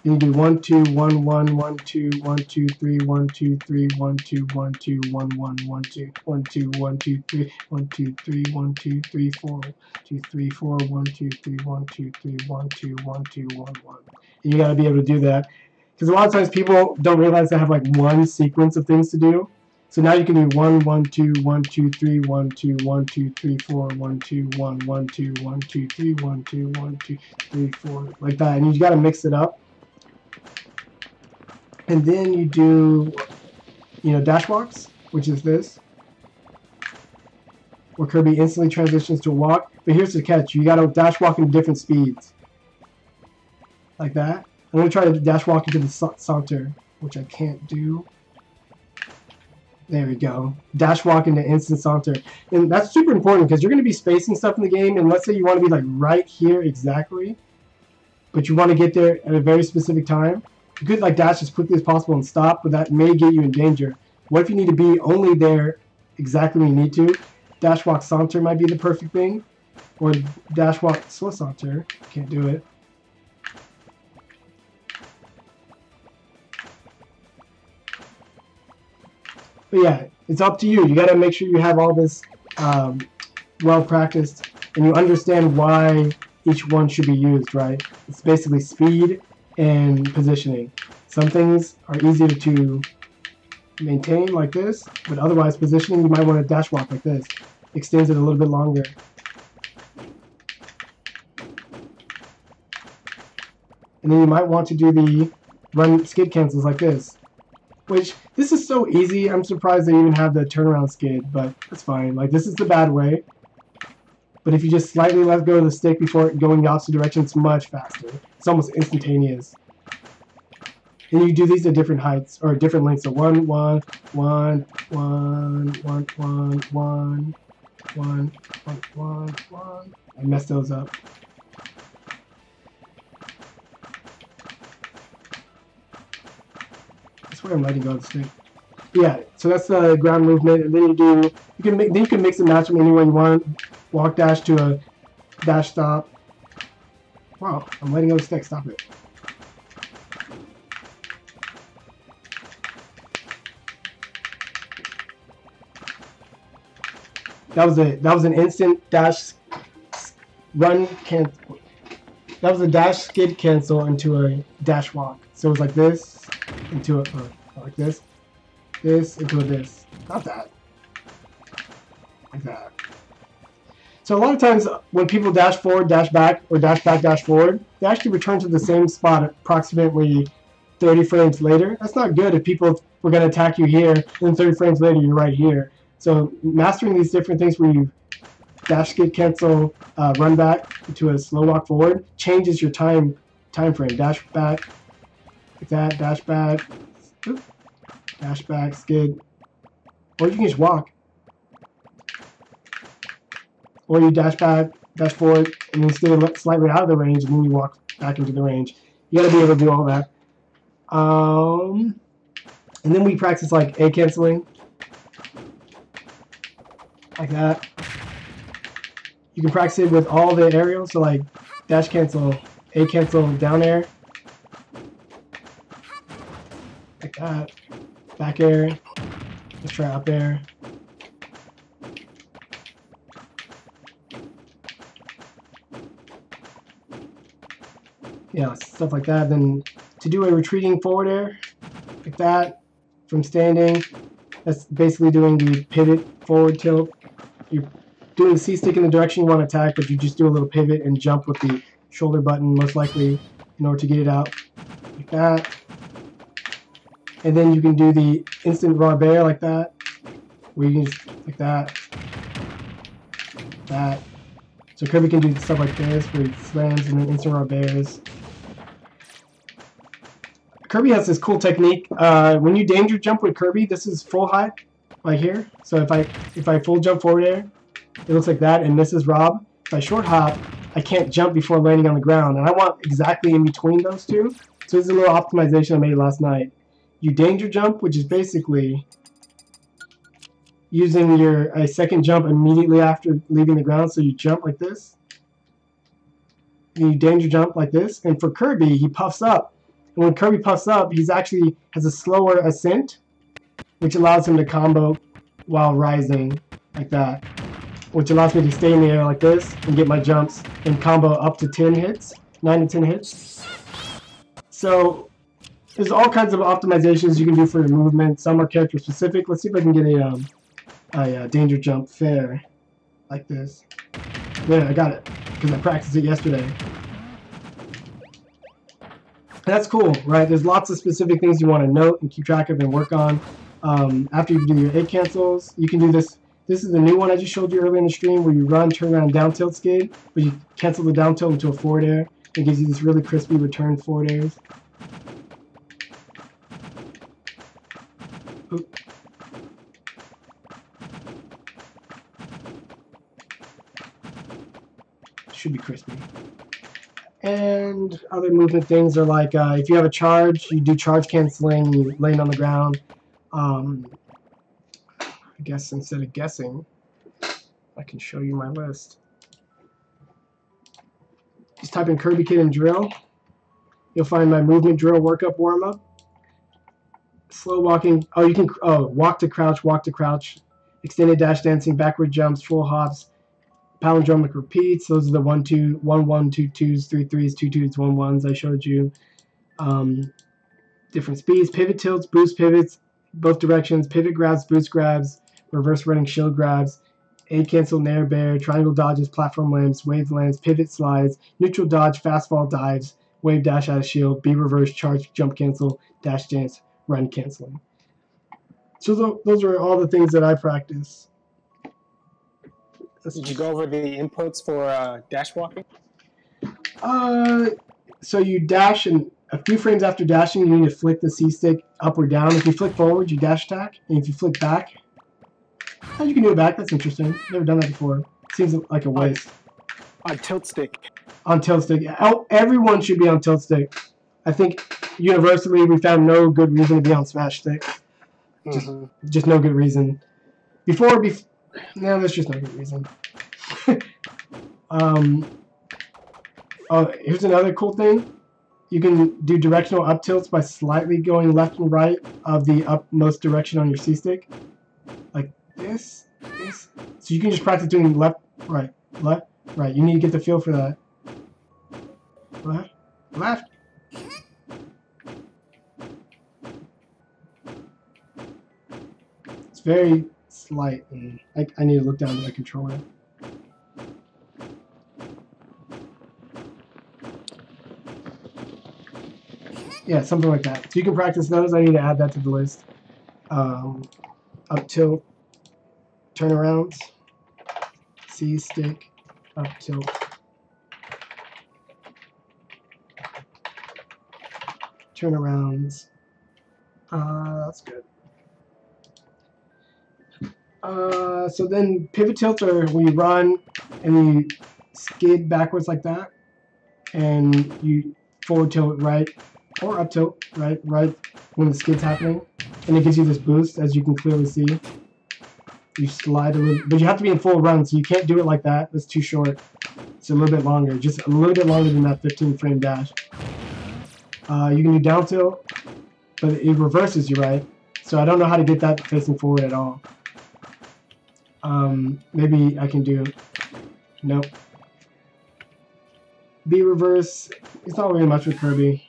Then you do 1 2 1 1 1 2 1 2 3 1 2 3 1 2 1 2 1 1 1 2 1 2 1 2 3 1 2 3 1 2 3 4 2 3 4 1 2 3 1 2 3 1 2 1 2 1 1. And you got to be able to do that because a lot of times people don't realize they have like one sequence of things to do. So now you can do 1 1 2 1 2 3 1 2 1 2 3 4 1 2 1 1 2 1 2 3 1 2 1 2 3 4 like that, and you got to mix it up. And then you do, you know, dash walks, which is this, where Kirby instantly transitions to a walk. But here's the catch: you got to dash walk in different speeds, like that. I'm gonna try to dash walk into the saunter, which I can't do. There we go. Dash walk into instant saunter. And that's super important because you're going to be spacing stuff in the game. And let's say you want to be like right here exactly, but you want to get there at a very specific time. You could like dash as quickly as possible and stop, but that may get you in danger. What if you need to be only there exactly when you need to? Dash walk saunter might be the perfect thing. Or dash walk slow saunter. Can't do it. But yeah, it's up to you. You got to make sure you have all this well practiced and you understand why each one should be used, right? It's basically speed and positioning. Some things are easier to maintain like this, but otherwise positioning, you might want to dash walk like this. Extends it a little bit longer. And then you might want to do the run skid cancels like this. Which, this is so easy, I'm surprised they even have the turnaround skid, but that's fine. Like, this is the bad way. But if you just slightly let go of the stick before going the opposite direction, it's much faster. It's almost instantaneous. And you do these at different heights, or different lengths. So 1, 1, 1, 1, 1, 1, 1, 1, 1, 1, 1. I messed those up. Where I'm letting go of the stick. Yeah, so that's the ground movement, and then you can mix and match them any way you want. Walk dash to a dash stop. Wow, I'm letting go of the stick. Stop it. That was an instant dash run can. That was a dash skid cancel into a dash walk. So it was like this. Into a like this into a this, not that, like that. So a lot of times when people dash forward, dash back, or dash back, dash forward, they actually return to the same spot approximately 30 frames later. That's not good if people were going to attack you here, and then 30 frames later you're right here. So mastering these different things where you dash, skip, cancel, run back to a slow walk forward changes your time frame. Dash back, like that, dash back, oop, dash back, skid, or you can just walk. Or you dash back, dash forward, and then stay slightly out of the range, and then you walk back into the range. You gotta be able to do all that. And then we practice like A canceling, like that. You can practice it with all the aerials, so like dash cancel, A cancel, down air, like that. Back air, let's try up air. Yeah, stuff like that. Then to do a retreating forward air, like that, from standing, that's basically doing the pivot forward tilt. You're doing the C stick in the direction you want to attack, but you just do a little pivot and jump with the shoulder button, most likely, in order to get it out, like that. And then you can do the instant raw bear like that, where you can just, like that, that. So Kirby can do stuff like this, where he slams and then instant raw bears. Kirby has this cool technique. When you danger jump with Kirby, this is full height, right here. So if I full jump forward air, it looks like that, and this is Rob. If I short hop, I can't jump before landing on the ground, and I want exactly in between those two. So this is a little optimization I made last night. You danger jump, which is basically using a second jump immediately after leaving the ground. So you jump like this, and you danger jump like this. And for Kirby, he puffs up. And when Kirby puffs up, he's actually has a slower ascent, which allows him to combo while rising like that, which allows me to stay in the air like this and get my jumps and combo up to 10 hits, 9 to 10 hits. So there's all kinds of optimizations you can do for your movement. Some are character specific. Let's see if I can get a danger jump fair like this. There, I got it because I practiced it yesterday. That's cool, right? There's lots of specific things you want to note and keep track of and work on. After you do your A cancels, you can do this. This is the new one I just showed you earlier in the stream where you run, turn around, down tilt skid, but you cancel the down tilt into a forward air. It gives you this really crispy return forward airs. Oop. Should be crispy. And other movement things are like if you have a charge, you do charge canceling, you land on the ground. I guess instead of guessing, I can show you my list. Just type in Kirby Kid and drill. You'll find my movement drill workup warm up. Slow walking. Oh, you can walk to crouch, extended dash dancing, backward jumps, full hops, palindromic repeats. Those are the 1 2 1 1 2 2s 3 3s 2 2s 1 1s I showed you. Different speeds, pivot tilts, boost pivots, both directions, pivot grabs, boost grabs, reverse running shield grabs, A cancel, nair bear, triangle dodges, platform lands, wave lands, pivot slides, neutral dodge, fast fall dives, wave dash out of shield, B reverse, charge, jump cancel, dash dance, run canceling. So those are all the things that I practice. Did you go over the inputs for dash walking? So you dash, and a few frames after dashing, you need to flick the C stick up or down. If you flick forward, you dash attack, and if you flick back, you can do it back. That's interesting. Never done that before. Seems like a waste. On tilt stick. On tilt stick. Everyone should be on tilt stick. I think universally we found no good reason to be on smash stick. Just no good reason. No, there's just no good reason. Here's another cool thing. You can do directional up tilts by slightly going left and right of the upmost direction on your C stick. Like this. So you can just practice doing left, right, left, right. You need to get the feel for that. Left, left. It's very slight, and I need to look down at my controller. Yeah, something like that. So you can practice those. I need to add that to the list. Up tilt. turnarounds. C stick, up tilt. Turnarounds. That's good. So then pivot tilts are when you run and you skid backwards like that, and you forward tilt right or up tilt right when the skid's happening, and it gives you this boost, as you can clearly see. You slide a little, but you have to be in full run, so you can't do it like that. That's too short. It's a little bit longer, just a little bit longer than that 15 frame dash. You can do down tilt, but it reverses you, right? So I don't know how to get that facing forward at all. Maybe I can do, nope. B reverse, it's not really much with Kirby.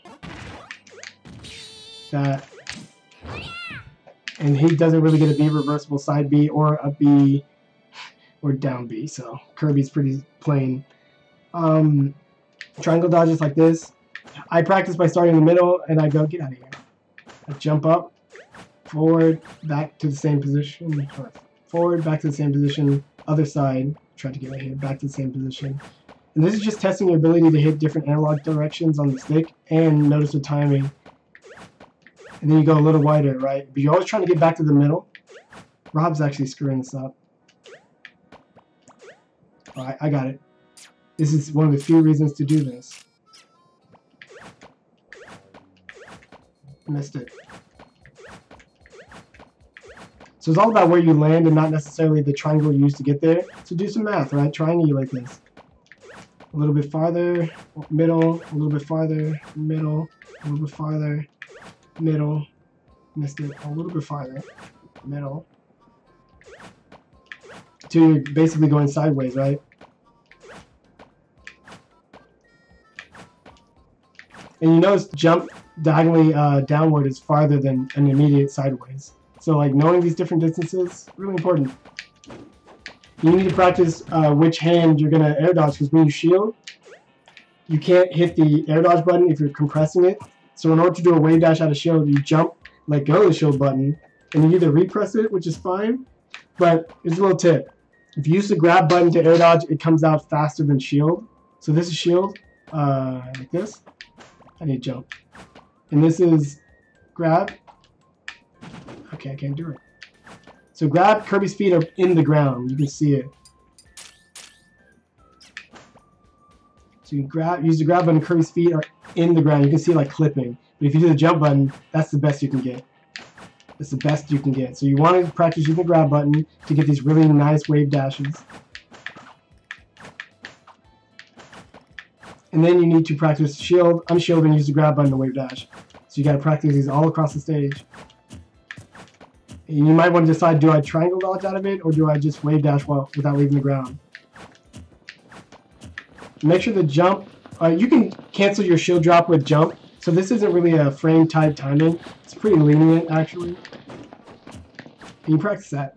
That. And he doesn't really get a B reversible side B or a B or down B, so Kirby's pretty plain. Triangle dodges like this. I practice by starting in the middle and I go, get out of here. I jump up, forward, back to the same position, forward, back to the same position, other side, try to get right here, back to the same position. And this is just testing your ability to hit different analog directions on the stick and notice the timing. And then you go a little wider, right? But you're always trying to get back to the middle. Rob's actually screwing this up. Alright, I got it. This is one of the few reasons to do this. Missed it. So it's all about where you land and not necessarily the triangle you use to get there. So do some math, right? Triangulate this. A little bit farther, middle, a little bit farther, middle, a little bit farther, middle, missed it, a little bit farther, middle. So you're basically going sideways, right? And you notice jump diagonally downward is farther than an immediate sideways. So like knowing these different distances, really important. You need to practice which hand you're going to air dodge, because when you shield, you can't hit the air dodge button if you're compressing it. So in order to do a wave dash out of shield, you jump, let go of the shield button, and you either repress it, which is fine, but here's a little tip. If you use the grab button to air dodge, it comes out faster than shield. So this is shield, like this. I need jump. And this is grab. Okay, I can't do it. So grab, Kirby's feet are in the ground. You can see it. So you can grab, use the grab button, Kirby's feet are in the ground. You can see it like clipping. But if you do the jump button, that's the best you can get. That's the best you can get. So you want to practice using the grab button to get these really nice wave dashes. And then you need to practice shield, unshield, and use the grab button to wave dash. So you got to practice these all across the stage. And you might want to decide, do I triangle dodge out of it, or do I just wave dash without leaving the ground? Make sure the jump, you can cancel your shield drop with jump. So this isn't really a frame type timing. It's pretty lenient actually. And you practice that.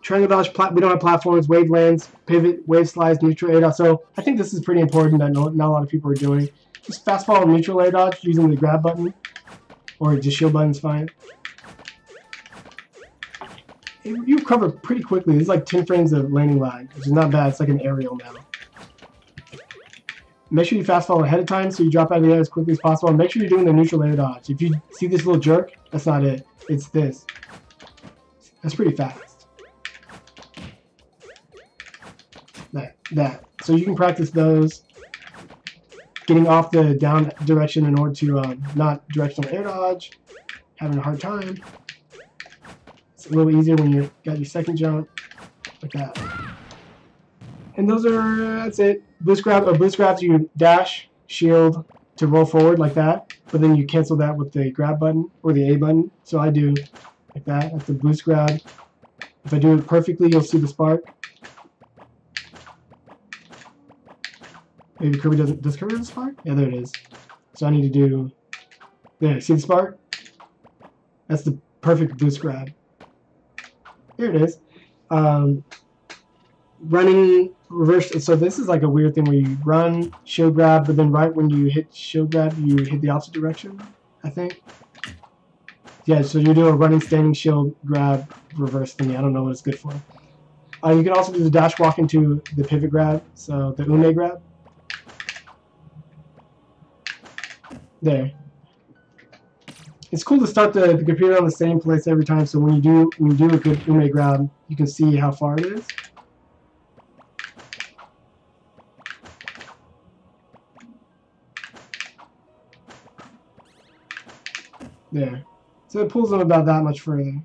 Triangle dodge, we don't have platforms, wave lands, pivot, wave slides, neutral air dodge. So I think this is pretty important that not a lot of people are doing. Just fast forward neutral air dodge using the grab button, or just shield button is fine. You cover pretty quickly. It's like 10 frames of landing lag, which is not bad. It's like an aerial now. Make sure you fast forward ahead of time so you drop out of the air as quickly as possible. And make sure you're doing the neutral air dodge. If you see this little jerk, that's not it. It's this. That's pretty fast. That. So you can practice those. Getting off the down direction in order to not directional air dodge. Having a hard time. It's a little easier when you got your second jump. Like that. And those are, that's it. Boost grabs, you dash, shield to roll forward like that, but then you cancel that with the grab button or the A button. So I do like that. That's the boost grab. If I do it perfectly, you'll see the spark. Maybe Kirby doesn't. Does Kirby have a spark? Yeah, there it is. So I need to do. There, see the spark? That's the perfect boost grab. There it is. Running reverse. So this is like a weird thing where you run, shield grab, but then right when you hit shield grab, you hit the opposite direction, I think. Yeah, so you do a running, standing, shield grab, reverse thingy. I don't know what it's good for. You can also do the dash walk into the pivot grab, so the ume grab. There. It's cool to start the computer on the same place every time, so when you do a good ume grab, you can see how far it is. There. So it pulls them about that much further.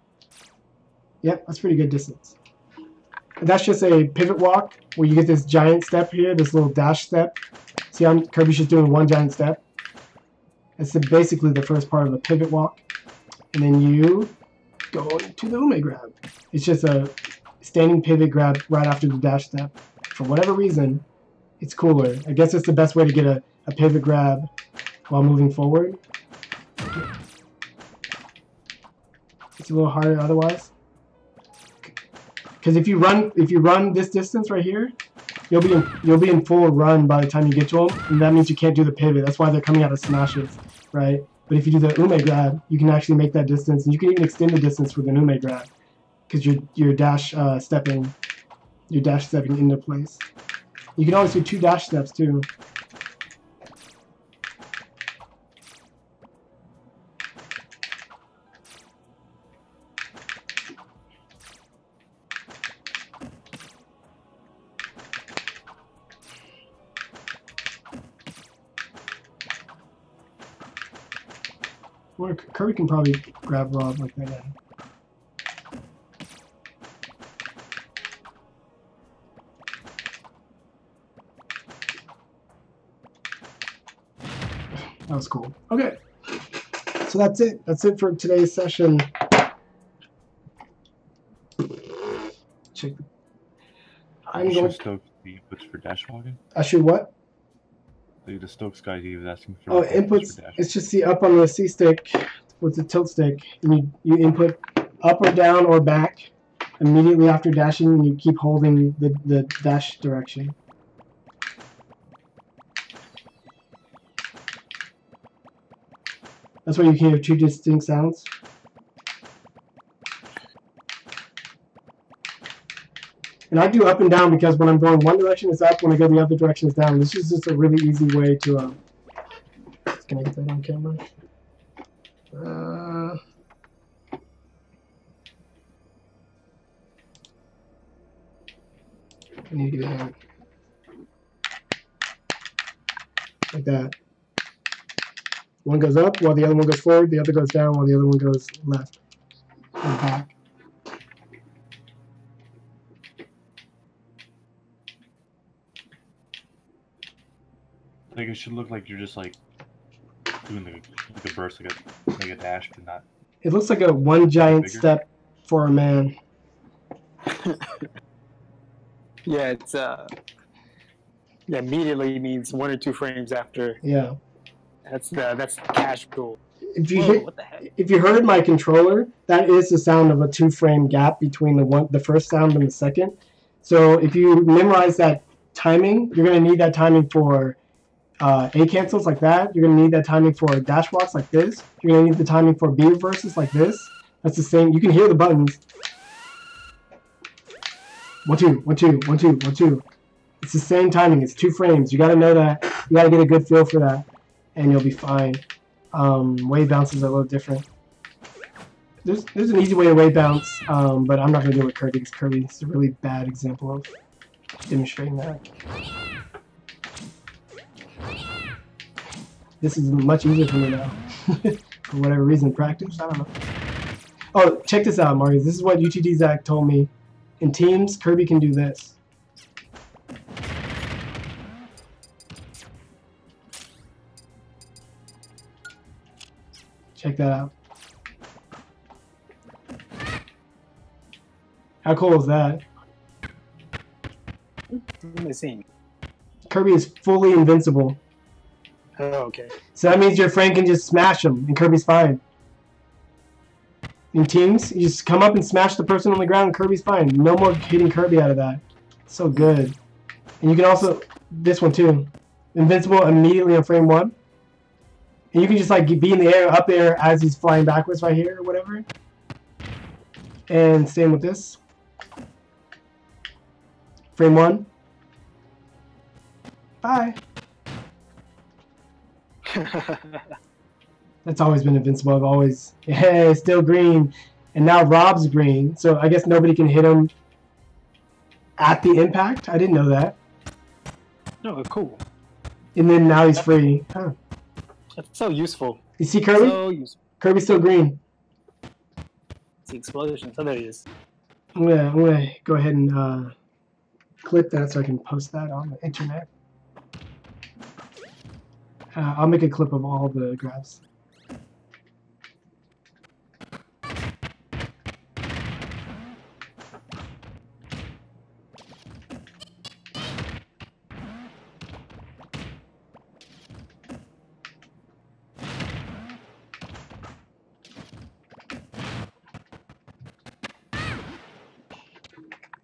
Yep, that's pretty good distance. And that's just a pivot walk where you get this giant step here, this little dash step. See, Kirby's just doing one giant step. That's basically the first part of the pivot walk. And then you go to the ume grab. It's just a standing pivot grab right after the dash step. For whatever reason, it's cooler. I guess it's the best way to get a pivot grab while moving forward. It's a little harder otherwise. Because if you run this distance right here, you'll be in full run by the time you get to them, and that means you can't do the pivot. That's why they're coming out of smashes, right? But if you do the ume grab, you can actually make that distance, and you can even extend the distance with an ume grab, because you're dash stepping into place. You can always do 2 dash steps too. Or Kirby can probably grab Rob like that. Yeah. That was cool. Okay. So that's it. That's it for today's session. Check. I'm going to stoke the inputs for dash walking. I should what? The Stokes guy he was asking for. Oh, inputs. It's just the up on the C stick with the tilt stick. And you input up or down or back immediately after dashing, and you keep holding the dash direction. That's why you can hear 2 distinct sounds. And I do up and down because when I'm going one direction it's up, when I go the other direction it's down. This is just a really easy way to can I get that on camera? I need to get it out. Like that. One goes up while the other one goes forward, the other goes down while the other one goes left and back. Like it should look like you're just like doing like a burst, like a dash, but not. It looks like a one giant step for a man. Yeah, it's yeah, immediately means 1 or 2 frames after. Yeah. That's casual. If you heard my controller, that is the sound of a 2-frame gap between the first sound and the second. So if you memorize that timing, you're gonna need that timing for A cancels like that. You're gonna need that timing for dash walks like this. You're gonna need the timing for B reverses like this. That's the same. You can hear the buttons. 1 2 1 2 1 2 1 2. It's the same timing. It's 2 frames. You gotta know that. You gotta get a good feel for that, and you'll be fine. Wave bounces are a little different. There's an easy way to wave bounce, but I'm not gonna do it with Kirby because Kirby is a really bad example of demonstrating that. This is much easier for me now. For whatever reason, practice, I don't know. Oh, check this out, Mario. This is what UTD Zach told me. In teams, Kirby can do this. Check that out. How cool is that? Let me see. Kirby is fully invincible. Oh, okay. So that means your friend can just smash him, and Kirby's fine. In teams, you just come up and smash the person on the ground, and Kirby's fine. No more hitting Kirby out of that. It's so good. And you can also, this one too, invincible immediately on frame 1. And you can just like be in the air, up there as he's flying backwards right here or whatever. And same with this. Frame 1. Bye. That's always been invincible. I've always, yeah, still green. And now Rob's green. So I guess nobody can hit him at the impact. I didn't know that. No, cool. And then now he's free. Huh. That's so useful. You see Kirby? So useful. Kirby's still green. It's the explosion. So there he is. I'm gonna go ahead and clip that so I can post that on the internet. I'll make a clip of all the grabs.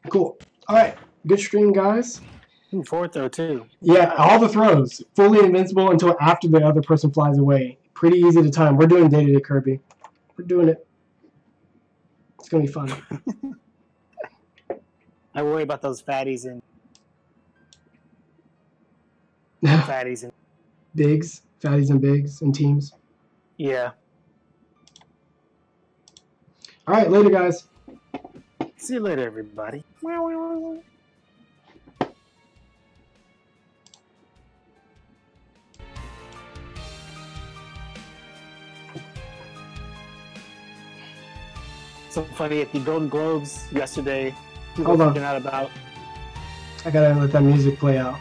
Cool. All right. Good stream, guys. Forward throw, too. Yeah, all the throws. Fully invincible until after the other person flies away. Pretty easy to time. We're doing day-to-day Kirby. We're doing it. It's going to be fun. I worry about those fatties and... fatties and... Bigs. Fatties and bigs and teams. Yeah. All right. Later, guys. See you later, everybody. So funny at the Golden Globes yesterday. People Hold on. freaking out about. I gotta let that music play out.